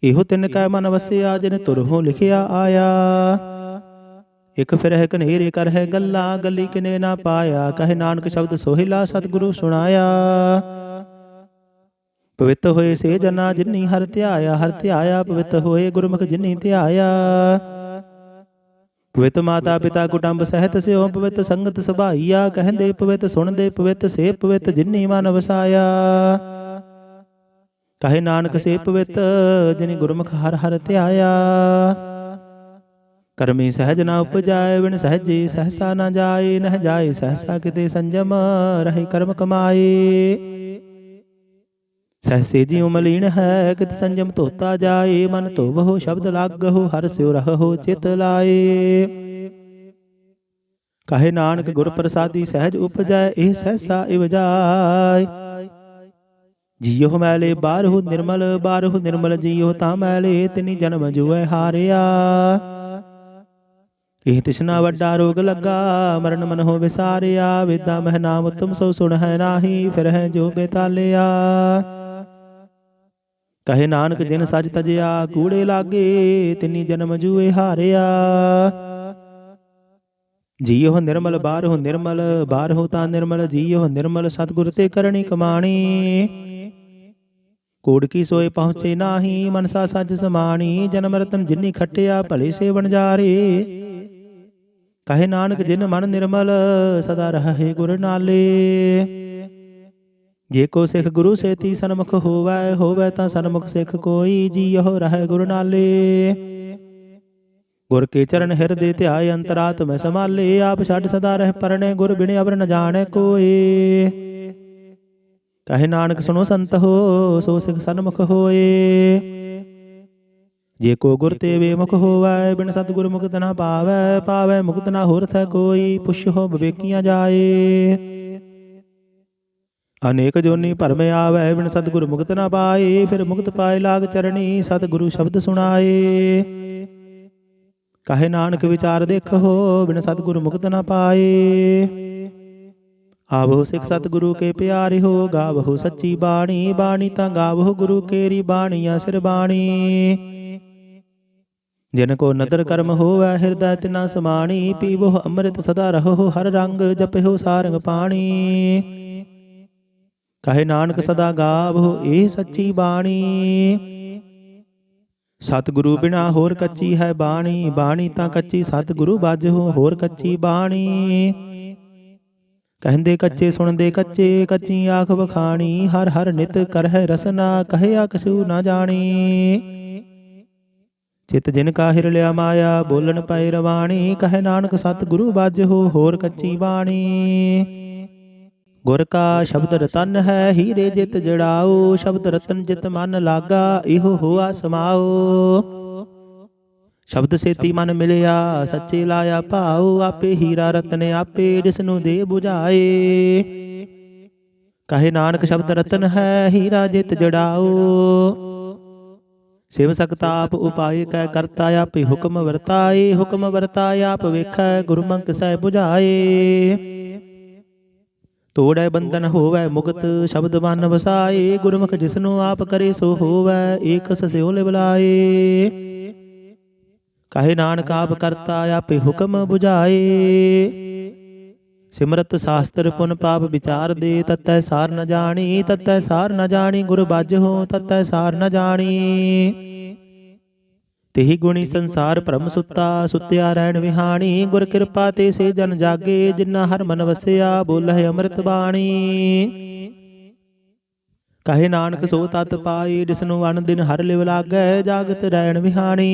A: ਇਹੋ ਤਿਨ ਕੈ ਮਨ ਵਸਿਆ ਜਿਨ ਤੁਰਹੁ ਲਿਖਿਆ ਆਇਆ। ਇਕ ਫਿਰਹਿ ਕਨੇਰੇ ਕਰਹਿ ਗੱਲਾਂ, ਗੱਲੀ ਕਿਨੇ ਨਾ ਪਾਇਆ। ਕਹੇ ਨਾਨਕ ਸ਼ਬਦ ਸੋਹਿਲਾ ਸਤਿਗੁਰੂ ਸੁਣਾਇਆ। ਪਵਿੱਤ ਹੋਏ ਸੇ ਜਨਾ ਜਿਨੀ ਹਰਿ ਧਿਆਇਆ, ਹਰਿ ਧਿਆਇਆ। ਪਵਿੱਤ ਹੋਏ ਗੁਰਮੁਖ ਜਿਨੀ ਧਿਆਇਆ। ਪਵਿੱਤ ਮਾਤਾ ਪਿਤਾ ਕੁਟੰਬ ਸਹਿਤ ਸਿਓ, ਪਵਿੱਤ ਸੰਗਤ ਸਭਾਈਆ। ਕਹਿੰਦੇ ਪਵਿੱਤ ਸੁਣਦੇ ਪਵਿੱਤ ਸੇ ਪਵਿੱਤ ਜਿਨੀ ਮਨ ਵਸਾਇਆ। ਕਹੇ ਨਾਨਕ ਸੇ ਪਵਿੱਤ ਜਿਨੀ ਗੁਰਮੁਖ ਹਰਿ ਹਰਿ ਧਿਆਇਆ। ਕਰਮੀ ਸਹਿਜ ਨਾ ਉਪਜਾਏ, ਬਿਨ ਸਹਿਜੇ ਸਹਸਾ ਨਾ ਜਾਏ। ਨਹਿ ਜਾਏ ਸਹਸਾ ਕਿਤੇ ਸੰਜਮ, ਰਹੇ ਕਰਮ ਕਮਾਏ। ਸਹਸੇ ਜਿਉ ਮਲੀਨ ਹੈ ਕਿਤ ਸੰਜਮ ਧੋਤਾ ਜਾਏ। ਮਨ ਧੋਵਹੁ ਸ਼ਬਦ ਲਾਗਹੁ, ਹਰਿ ਸਿਉ ਰਹਹੁ ਚਿਤ ਲਾਏ। ਕਹੇ ਨਾਨਕ ਗੁਰ ਪ੍ਰਸਾਦੀ ਸਹਿਜ ਉਪਜੈ, ਇਹ ਸਹਸਾ ਇਵ ਜਾਏ। ਜੀਉ ਮੈਲੇ ਬਾਰਹੁ ਨਿਰਮਲ, ਬਾਰਹੁ ਨਿਰਮਲ ਜੀਉ ਤਾਂ ਮੈਲੇ। ਤਿਨੀ ਜਨਮ ਜੁਐ ਹਾਰਿਆ। ਇਹ ਤਿਸਨਾ ਵੱਡਾ ਰੋਗ ਲੱਗਾ, ਮਰਨ ਮਨਹੁ ਵਿਸਾਰਿਆ। ਵੇਦਾ ਮਹਿ ਨਾਮ ਉਤਮ ਸੋ ਸੁਣਹਿ ਨਾਹੀ, ਫਿਰਹਿ ਜੋ ਬੇਤਾਲਿਆ। ਕਹੇ ਨਾਨਕ ਜਿਨ ਸਜ ਤਜਿਆ ਕੂੜੇ ਲਾਗੇ, ਤਿਨੀ ਜਨਮ ਜੂਏ ਹਾਰਿਆ। ਜੀਉ ਨਿਰਮਲ ਬਾਰਹੁ ਨਿਰਮਲ, ਬਾਰਹੁ ਤਾਂ ਨਿਰਮਲ ਜੀਉ ਨਿਰਮਲ। ਸਤਿਗੁਰ ਤੇ ਕਰਨੀ ਕਮਾਣੀ, ਕੋੜ ਕੀ ਸੋਏ ਪਹੁੰਚੇ ਨਾਹੀ। ਮਨਸਾ ਸੱਜ ਸਮਾਣੀ, ਜਨਮ ਰਤਨ ਜਿਨੀ ਖੱਟਿਆ ਭਲੇ ਸੇ ਵਣਜਾਰੇ। ਕਹੇ ਨਾਨਕ ਜਿਨ ਮਨ ਨਿਰਮਲ, ਸਦਾ ਰਹੇ ਗੁਰ ਨਾਲੇ। ਜੇ ਕੋ ਸਿੱਖ ਗੁਰੂ ਸੇਤੀ ਸਨਮੁਖ ਹੋਵੈ, ਹੋਵੈ ਤਾਂ ਸਨਮੁਖ ਸਿੱਖ ਕੋਈ। ਜੀਉ ਰਹੇ ਗੁਰ ਨਾਲੇ। ਗੁਰ ਕੇ ਚਰਨ ਹਿਰਦੇ ਧਿਆਏ, ਅੰਤਰਾਤਮੈ ਸਮਾਲੇ। ਆਪ ਛੱਡ ਸਦਾ ਰਹਿ ਪਰਣੇ, ਗੁਰ ਬਿਨ ਅਵਰ ਨ ਜਾਣੈ ਕੋਏ। ਕਹੇ ਨਾਨਕ ਸੁਣੋ ਸੰਤ ਹੋ, ਸੋ ਸਿੱਖ ਸਨਮੁਖ ਹੋਏ। ਜੇ ਕੋ ਗੁਰ ਤੇ ਬੇਮੁਖ ਹੋਵੈ, ਬਿਨ ਸਤਿਗੁਰ ਮੁਕਤ ਨਾ ਪਾਵੈ। ਪਾਵੈ ਮੁਕਤ ਨਾ ਹੋਰਥੈ ਕੋਈ, ਪੁੱਛੋ ਵਿਵੇਕੀਆਂ ਜਾਏ। ਅਨੇਕ ਜੋਨੀ ਭਰਮ ਆਵੈ, ਬਿਨ ਸਤਿਗੁਰ ਮੁਕਤ ਨਾ ਪਾਏ। ਫਿਰ ਮੁਕਤ ਪਾਏ ਲਾਗ ਚਰਣੀ, ਸਤਿਗੁਰੂ ਸ਼ਬਦ ਸੁਣਾਏ। ਕਹੇ ਨਾਨਕ ਵਿਚਾਰ ਦੇਖੋ, ਬਿਨ ਸਤਿਗੁਰ ਮੁਕਤ ਨਾ ਪਾਏ। ਆਵਹੁ ਸਿੱਖ ਸਤਿਗੁਰੂ ਕੇ ਪਿਆਰਿਓ, ਗਾਵਹੁ ਸੱਚੀ ਬਾਣੀ। ਬਾਣੀ ਤਾਂ ਗਾਵਹੁ ਗੁਰੂ ਕੇਰੀ, ਬਾਣੀਆ ਸਿਰ ਬਾਣੀ। ਜਿਨ ਕੋ ਨਦਰ ਕਰਮ ਹੋਵੈ, ਹਿਰਦੈ ਤਿਨਾ ਸਮਾਣੀ। ਪੀਵਹੁ ਅੰਮ੍ਰਿਤ ਸਦਾ ਰਹੋ ਹਰ ਰੰਗ, ਜਪਿਓ ਸਾਰੰਗ ਪਾਣੀ। ਕਹੇ ਨਾਨਕ ਸਦਾ ਗਾਵਹੁ ਇਹ ਸੱਚੀ ਬਾਣੀ। ਸਤਿਗੁਰੂ ਬਿਨਾ ਹੋਰ ਕੱਚੀ ਹੈ ਬਾਣੀ। ਬਾਣੀ ਤਾਂ ਕੱਚੀ ਸਤਿਗੁਰੂ ਬਾਝਹੁ, ਹੋਰ ਕੱਚੀ ਬਾਣੀ। ਕਹਿੰਦੇ ਕੱਚੇ ਸੁਣਦੇ ਕੱਚੇ, ਕੱਚੀ ਆਖ ਵਖਾਣੀ। ਹਰ ਹਰ ਨਿਤ ਕਰਹਿ ਰਸਨਾ, ਕਹਿਆ ਕਛੂ ਨਾ ਜਾਣੀ। ਚਿਤ ਜਿਨ ਕਾ ਹਿਰ ਲਿਆ ਮਾਇਆ, ਬੋਲਣ ਪਏ ਰਵਾਣੀ। ਕਹੇ ਨਾਨਕ ਸਤਿਗੁਰੂ ਬਾਝਹੁ, ਹੋਰ ਕੱਚੀ ਬਾਣੀ। ਗੁਰ ਕਾ ਸ਼ਬਦ ਰਤਨ ਹੈ, ਹੀਰੇ ਜਿਤ ਜੜਾਓ। ਸ਼ਬਦ ਰਤਨ ਜਿਤ ਮਨ ਲਾਗਾ, ਇਹੋ ਹੋਆ ਸਮਾਓ। ਸ਼ਬਦ ਸੇਤੀ ਮਨ ਮਿਲਿਆ, ਸੱਚੇ ਲਾਇਆ ਭਾਉ। ਆਪੇ ਹੀਰਾ ਰਤਨ ਆਪੇ, ਜਿਸਨੂੰ ਦੇ ਬੁਝਾਏ। ਕਹੇ ਨਾਨਕ ਸ਼ਬਦ ਰਤਨ ਹੈ, ਹੀਰਾ ਜਿਤ ਜੜਾਓ। ਸਿਵ ਸਕਤ ਆਪ ਉਪਾਏ, ਕੈ ਕਰਤਾ ਆਪੇ ਹੁਕਮ ਵਰਤਾਏ। ਹੁਕਮ ਵਰਤਾਏ ਆਪ ਵੇਖੈ, ਗੁਰਮੁਖ ਸਹਿ ਬੁਝਾਏ। ਤੋੜੈ ਬੰਧਨ ਹੋਵੈ ਮੁਕਤ, ਸ਼ਬਦ ਮਨ ਵਸਾਏ। ਗੁਰਮੁਖ ਜਿਸਨੂੰ ਆਪ ਕਰੇ ਸੋ ਹੋਵੈ, ਏਕਸ ਸਿਉ ਲਿਵ ਲਾਏ। ਕਹੇ ਨਾਨਕ ਆਪ ਕਰਤਾ ਆਪੇ ਹੁਕਮ ਬੁਝਾਏ। ਸਿਮਰਤ ਸ਼ਾਸਤਰ ਪੁਨ ਪਾਪ ਵਿਚਾਰ ਦੇ, ਤਤੈ ਸਾਰ ਨ ਜਾਣੀ। ਤਤੈ ਸਾਰ ਨ ਜਾਣੀ ਗੁਰ ਬਾਝਹੁ, ਤਤੈ ਸਾਰ ਨ ਜਾਣੀ। तेहि गुणी संसार भ्रम सुता, सुत्या रहन विहाणी। गुर कृपा ते से जन जागे, जिन्ना हर मन वसिया बोलहि अमृत बाणी। कहे नानक सो तत पाई, जिसनु अन दिन हर लिव लागै, जागत रहन विहाणी।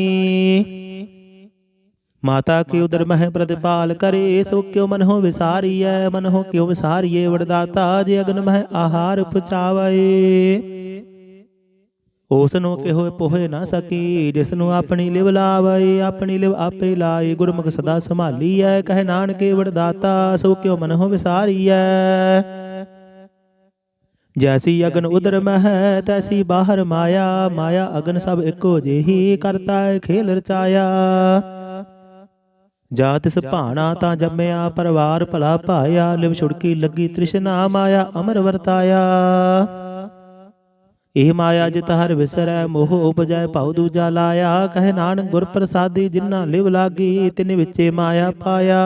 A: माता के उदर मह प्रतिपाल करे, सो क्यों मन हो विसारिय। मन हो क्यों विसारिये वरदाता, जे अगन मह आहार पुचावै। ਉਸ ਨੂੰ ਕਿਹੋ ਪੋਹੇ ਨਾ ਸਕੀ, ਜਿਸ ਨੂੰ ਆਪਣੀ ਲਿਵ ਲਾਵੈ ਆਪਣੀ ਲਿਵ ਆਪੇ ਲਾਏ। ਗੁਰਮੁਖ ਸਦਾ ਸੰਭਾਲੀਐ, ਕਹੇ ਨਾਨਕੇ ਵਡਦਾਤਾ ਸੋ ਕਿਉ ਮਨਹੁ ਵਿਸਾਰੀਐ। ਜੈਸੀ ਅਗਨ ਉਦਰ ਮਹਿ ਤੈਸੀ ਬਾਹਰ ਮਾਇਆ, ਮਾਇਆ ਅਗਨ ਸਭ ਇੱਕੋ ਜਿਹੀ ਕਰਤਾ ਖੇਲ ਰਚਾਇਆ। ਜਾ ਤਿਸ ਭਾਣਾ ਤਾਂ ਜੰਮਿਆ ਪਰਿਵਾਰ ਭਲਾ ਭਾਇਆ, ਲਿਵ ਛੁੜਕੀ ਲੱਗੀ ਤ੍ਰਿਸ਼ਨਾ ਮਾਇਆ ਅਮਰ ਵਰਤਾਇਆ। ਇਹ ਮਾਇਆ ਜਿਤ ਹਰ ਵਿਸਰੈ ਮੋਹ ਉਪਜੈ ਭਉ ਦੂਜਾ ਲਾਇਆ, ਕਹੇ ਨਾਨਕ ਗੁਰ ਪ੍ਰਸਾਦੀ ਜਿਨ੍ਹਾਂ ਲਿਵ ਲਾਗੀ ਤਿਨ ਵਿੱਚੇ ਮਾਇਆ ਪਾਇਆ।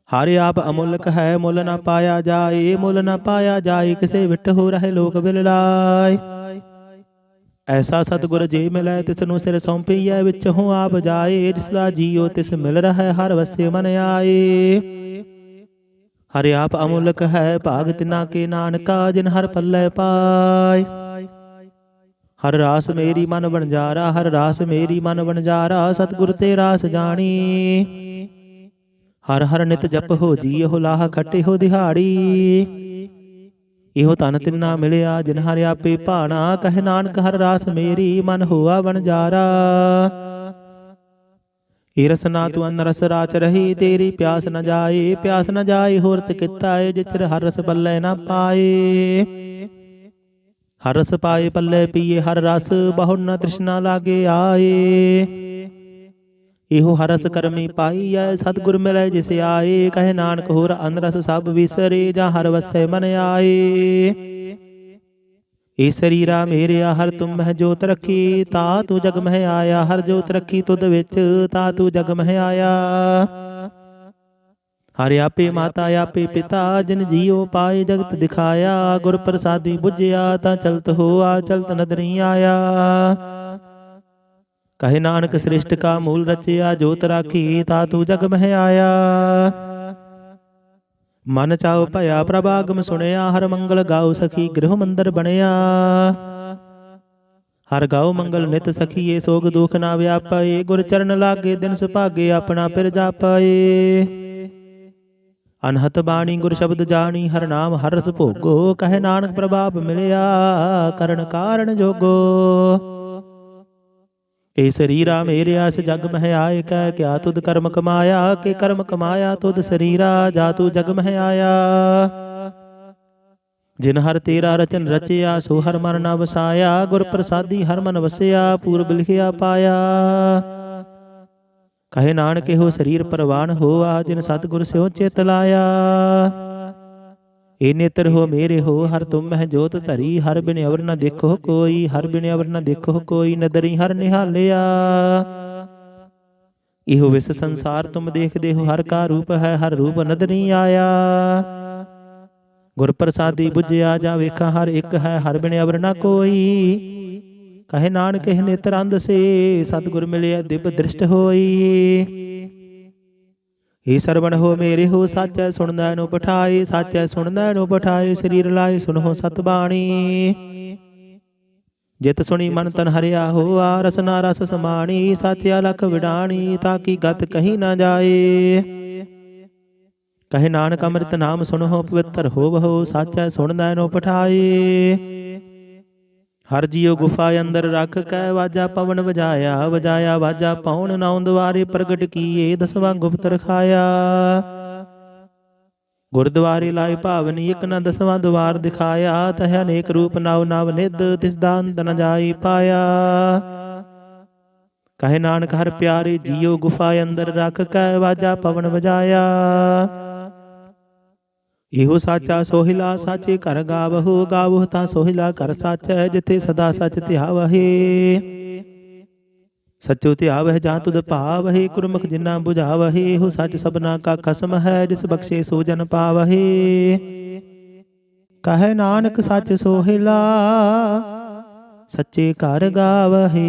A: ਹਰ ਆਪ ਅਮੁੱਲਕ ਹੈ ਮੁੱਲ ਨਾ ਪਾਇਆ ਜਾਏ, ਮੁੱਲ ਨਾ ਪਾਇਆ ਜਾਏ ਕਿਸੇ ਵਿਟ ਹੋ ਰਹੇ ਲੋਕ ਬਿਲ ਲਾਏ। ਐਸਾ ਸਤਿਗੁਰ ਜੇ ਮਿਲੈ ਤਿਸ ਨੂੰ ਸਿਰ ਸੌਂਪੀਐ, ਵਿੱਚ ਹੋ ਆਪ ਜਾਏ ਜਿਸ ਦਾ ਜੀਓ ਤਿਸ ਮਿਲ ਰਹਿ ਹਰ ਵਸੇ ਮਨ ਆਏ। ਹਰ ਆਪ ਅਮੁੱਲਕ ਹੈ ਭਾਗ ਤਿਨਾ ਕੇ ਨਾਨਕਾ, ਜਿਨ ਹਰ ਪੱਲੇ ਪਾਏ। ਹਰ ਰਾਸ ਮੇਰੀ ਮਨ ਵਣਜਾਰਾ, ਹਰ ਰਾਸ ਮੇਰੀ ਮਨ ਵਣਜਾਰਾ, ਸਤਿਗੁਰ ਤੇ ਰਾਸ ਜਾਣੀ। ਹਰ ਹਰ ਨਿਤ ਜਪ ਹੋ ਜੀਓ ਲਾਹ ਖੱਟੇ ਹੋ ਦਿਹਾੜੀ। ਇਹੋ ਤਨ ਤਿੰਨਾ ਮਿਲਿਆ ਜਿਨ ਹਰ ਆਪੇ ਭਾਣਾ, ਕਹੇ ਨਾਨਕ ਹਰ ਰਾਸ ਮੇਰੀ ਮਨ ਹੋਆ ਵਣਜਾਰਾ। ਇਹ ਰਸਨਾ ਤੂੰ ਅਨ ਰਸ ਰਾਚ ਰਹੀ, ਤੇਰੀ ਪਿਆਸ ਨ ਜਾਏ ਪਿਆਸ ਨ ਜਾਏ। ਹੋਰਤ ਕੀਤਾ ਏ ਜਿਚਰ ਹਰ ਰਸ ਪੱਲੇ ਨਾ ਪਾਏ। ਹਰ ਰਸ ਪਾਏ ਪੱਲੇ ਪੀਏ ਹਰ ਰਸ, ਬਹੁ ਨ ਤ੍ਰਿਸ਼ਨਾ ਲਾਗੇ ਆਏ। ਇਹੋ ਹਰ ਰਸ ਕਰਮੀ ਪਾਈਐ ਸਤਿਗੁਰ ਮਿਲੈ ਜਿਸ ਆਏ, ਕਹੇ ਨਾਨਕ ਹੋਰ ਅਨ ਰਸ ਸਭ ਵਿਸਰੇ ਜਾਂ ਹਰ ਵਸੈ ਮਨ ਆਏ। ਇਹ ਸਰੀਰਾ ਮੇਰਿਆ ਹਰ ਤੁਮ ਮਹਿ ਜੋਤ ਰੱਖੀ, ਤਾ ਤੂੰ ਜਗ ਮਹਿ ਆਇਆ। ਹਰ ਜੋਤ ਰੱਖੀ ਤੁਧ ਵਿੱਚ, ਤਾ ਤੂੰ ਜਗ ਮਹਿ ਆਇਆ। ਹਰ ਆਪੇ ਮਾਤਾ ਆਪੇ ਪਿਤਾ, ਜਿਨ ਜੀਉ ਪਾਏ ਜਗਤ ਦਿਖਾਇਆ। ਗੁਰ ਪ੍ਰਸਾਦੀ ਬੁਝਿਆ ਤਾਂ ਚਲਤ ਹੋਆ, ਚਲਤ ਨਦਰੀ ਆਇਆ। ਕਹੇ ਨਾਨਕ ਸ੍ਰਿਸ਼ਟ ਕਾ ਮੂਲ ਰਚਿਆ, ਜੋਤ ਰਾਖੀ ਤਾ ਤੂੰ ਜਗ ਮਹਿ ਆਇਆ। ਮਨ ਚਾਉ ਭਇਆ ਪ੍ਰਭ ਆਗਮ ਸੁਣਿਆ, ਹਰ ਮੰਗਲ ਗਾਉ ਸਖੀ ਗ੍ਰਹਿ ਮੰਦਰ ਬਣਿਆ। ਹਰ ਗਾਉ ਮੰਗਲ ਨਿਤ ਸਖੀਏ, ਸੋਗ ਦੁਖ ਨਾ ਵਿਆਪੇ। ਗੁਰ ਚਰਨ ਲਾਗੇ ਦਿਨ ਸੁਭਾਗੇ, ਆਪਣਾ ਫਿਰ ਜਾਪੇ। ਅਨਹਤ ਬਾਣੀ ਗੁਰ ਸ਼ਬਦ ਜਾਣੀ, ਹਰ ਨਾਮ ਹਰ ਰਸ ਭੋਗੋ। ਕਹੇ ਨਾਨਕ ਪ੍ਰਭਾਵ ਮਿਲਿਆ, ਕਰਨ ਕਾਰਨ ਜੋਗੋ। ਇਹ ਸਰੀਰਾ ਮੇਰਿਆ ਇਸ ਜਗ ਮਹਿ ਆਏ, ਕਹਿ ਕਿਆ ਤੁਧ ਕਰਮ ਕਮਾਇਆ। ਕੇ ਕਰਮ ਕਮਾਇਆ ਤੁਧ ਸਰੀਰਾ, ਜਾ ਤੂੰ ਜਗ ਮਹਿ ਆਇਆ। ਜਿਨ ਹਰ ਤੇਰਾ ਰਚਨ ਰਚਿਆ, ਸੋ ਹਰ ਮਨ ਨ ਵਸਾਇਆ। ਗੁਰ ਪ੍ਰਸਾਦੀ ਹਰ ਮਨ ਵਸਿਆ, ਪੂਰਬ ਲਿਖਿਆ ਪਾਇਆ। ਕਹੇ ਨਾਨਕ ਇਹੋ ਸਰੀਰ ਪਰਵਾਨ ਹੋਆ, ਜਿਨ ਸਤਿਗੁਰ ਸਿਓ ਚਿਤ ਲਾਇਆ। ਇਹ ਨੇਤਰ ਹੋ ਮੇਰੇ ਹੋ ਹਰ ਤੁਮ ਮਹਿ ਜੋਤ ਧਰੀ, ਹਰ ਬਿਨ ਅਵਰ ਨ ਦੇਖੋ ਕੋਈ। ਹਰ ਬਿਨ ਅਵਰ ਨ ਦੇਖੋ ਕੋਈ, ਨਦਰੀ ਹਰ ਨਿਹਾਲਿਆ। ਇਹੋ ਵਿਸ ਸੰਸਾਰ ਤੁਮ ਦੇਖਦੇ ਹੋ, ਹਰ ਕਾ ਰੂਪ ਹੈ ਹਰ ਰੂਪ ਨਦਰੀ ਆਇਆ। ਗੁਰ ਪ੍ਰਸਾਦੀ ਬੁਝਿਆ ਜਾ ਵੇਖਾਂ, ਹਰ ਇੱਕ ਹੈ ਹਰ ਬਿਨ ਅਵਰ ਨ ਕੋਈ। ਕਹੇ ਨਾਨਕ ਇਹ ਨੇਤਰ ਅੰਧ ਸੇ, ਸਤਿਗੁਰ ਮਿਲਿਆ ਦਿਵ ਦ੍ਰਿਸ਼ਟ ਹੋਈ। ਇਹ ਸਰਵਣ ਹੋ ਮੇਰੇ ਹੋ, ਸਾਚੈ ਸੁਣਦਾ ਨੂੰ ਪਠਾਏ। ਸਾਚੈ ਸੁਣਦਾ ਨੂੰ ਪਠਾਏ, ਸਰੀਰ ਲਾਏ ਸੁਣੋ ਸਤ ਬਾਣੀ। ਜਿਤ ਸੁਣੀ ਮਨ ਤਨ ਹਰਿਆ ਹੋਆ, ਰਸਨਾ ਰਸ ਸਮਾਣੀ। ਸਾਚਿਆ ਲਖ ਵਿਡਾਣੀ, ਤਾਂ ਕੀ ਗਤ ਕਹੀ ਨਾ ਜਾਏ। ਕਹੇ ਨਾਨਕ ਅੰਮ੍ਰਿਤ ਨਾਮ ਸੁਣੋ ਪਵਿੱਤਰ ਹੋਵਹੁ, ਸਾਚੈ ਸੁਣਦਾ ਨੂੰ ਪਠਾਏ। ਹਰ ਜੀਉ ਗੁਫਾ ਅੰਦਰ ਰੱਖ ਕੈ, ਵਾਜਾ ਪਵਨ ਵਜਾਇਆ। ਵਜਾਇਆ ਵਾਜਾ ਪਉਣ, ਨੌ ਦੁਆਰੇ ਪ੍ਰਗਟ ਕੀਏ। ਦਸਵਾਂ ਗੁਪਤ ਰਖਾਇਆ। ਗੁਰਦੁਆਰੇ ਲਾਏ ਭਾਵਨੀ, ਇੱਕ ਨਾ ਦਸਵਾਂ ਦੁਆਰ ਦਿਖਾਇਆ। ਤਹ ਅਨੇਕ ਰੂਪ ਨਵ ਨਵ ਨਿਧ, ਤਿਸ ਦਾ ਅੰਤ ਨ ਜਾਈ ਪਾਇਆ। ਕਹੇ ਨਾਨਕ ਹਰ ਪਿਆਰੇ ਜੀਉ ਗੁਫਾ ਅੰਦਰ ਰੱਖ ਕੈ, ਵਾਜਾ ਪਵਨ ਵਜਾਇਆ। ਇਹੋ ਸਾਚਾ ਸੋਹਿਲਾ ਸਾਚੇ ਘਰ ਗਾਵਹੁ। ਗਾਵਹੁ ਤਾਂ ਸੋਹਿਲਾ ਘਰ ਸਾਚੈ, ਜਿਥੇ ਸਦਾ ਸਚ ਧਿਆਵਹਿ। ਸਚੋ ਧਿਆਵਹਿ ਜਾਂ ਤੁਧ ਭਾਵਹਿ, ਗੁਰਮੁਖ ਜਿਨਾ ਬੁਝਾਵਹਿ। ਇਹੋ ਸਚ ਸਭਨਾ ਕਾ ਖਸਮ ਹੈ, ਜਿਸ ਬਖਸ਼ੇ ਸੋ ਜਨ ਪਾਵਹਿ। ਕਹੇ ਨਾਨਕ ਸਚ ਸੋਹਿਲਾ ਸੱਚੇ ਘਰ ਗਾਵਹਿ।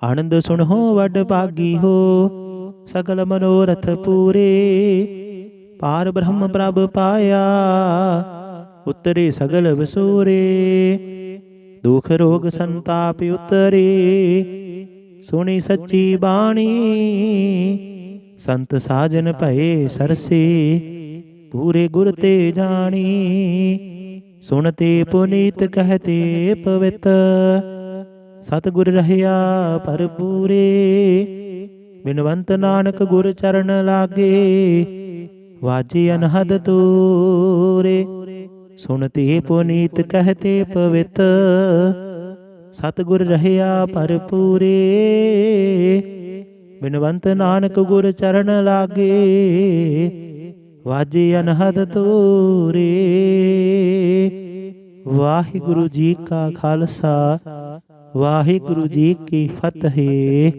A: ਆਨੰਦ ਸੁਣਹੁ ਵਡ ਭਾਗੀ ਹੋ, ਸਗਲ ਮਨੋਰਥ ਪੂਰੇ। ਪਾਰ ਬ੍ਰਹਮ ਪ੍ਰਭ ਪਾਇਆ, ਉਤਰੇ ਸਗਲ ਵਿਸੂਰੇ। ਦੁਖ ਰੋਗ ਸੰਤਾਪ ਉਤਰੇ, ਸੁਣੀ ਸੱਚੀ ਬਾਣੀ। ਸੰਤ ਸਾਜਨ ਭਏ ਸਰਸੇ, ਪੂਰੇ ਗੁਰ ਤੇ ਜਾਣੀ। ਸੁਣਤੇ ਪੁਨੀਤ ਕਹਤੇ ਪਵਿੱਤ ਸਤਿਗੁਰ ਰਹਿਆ ਭਰਪੂਰੇ ਬਿਨਵੰਤ ਨਾਨਕ ਗੁਰ ਚਰਨ ਲਾਗੇ ਵਾਜੇ ਅਨਹਦ ਤੂਰੇ ਸੁਣਤੇ ਪੁਨੀਤ ਕਹਤੇ ਪਵਿੱਤ ਸਤਿਗੁਰ ਰਹਿਆ ਭਰਪੂਰੇ ਬਿਨਵੰਤ ਨਾਨਕ ਗੁਰ ਚਰਨ ਲਾਗੇ ਵਾਜੇ ਅਨਹਦ ਤੂਰੇ। ਵਾਹਿਗੁਰੂ ਜੀ ਕਾ ਖਾਲਸਾ ਵਾਹਿਗੁਰੂ ਜੀ ਕੀ ਫਤਿਹ।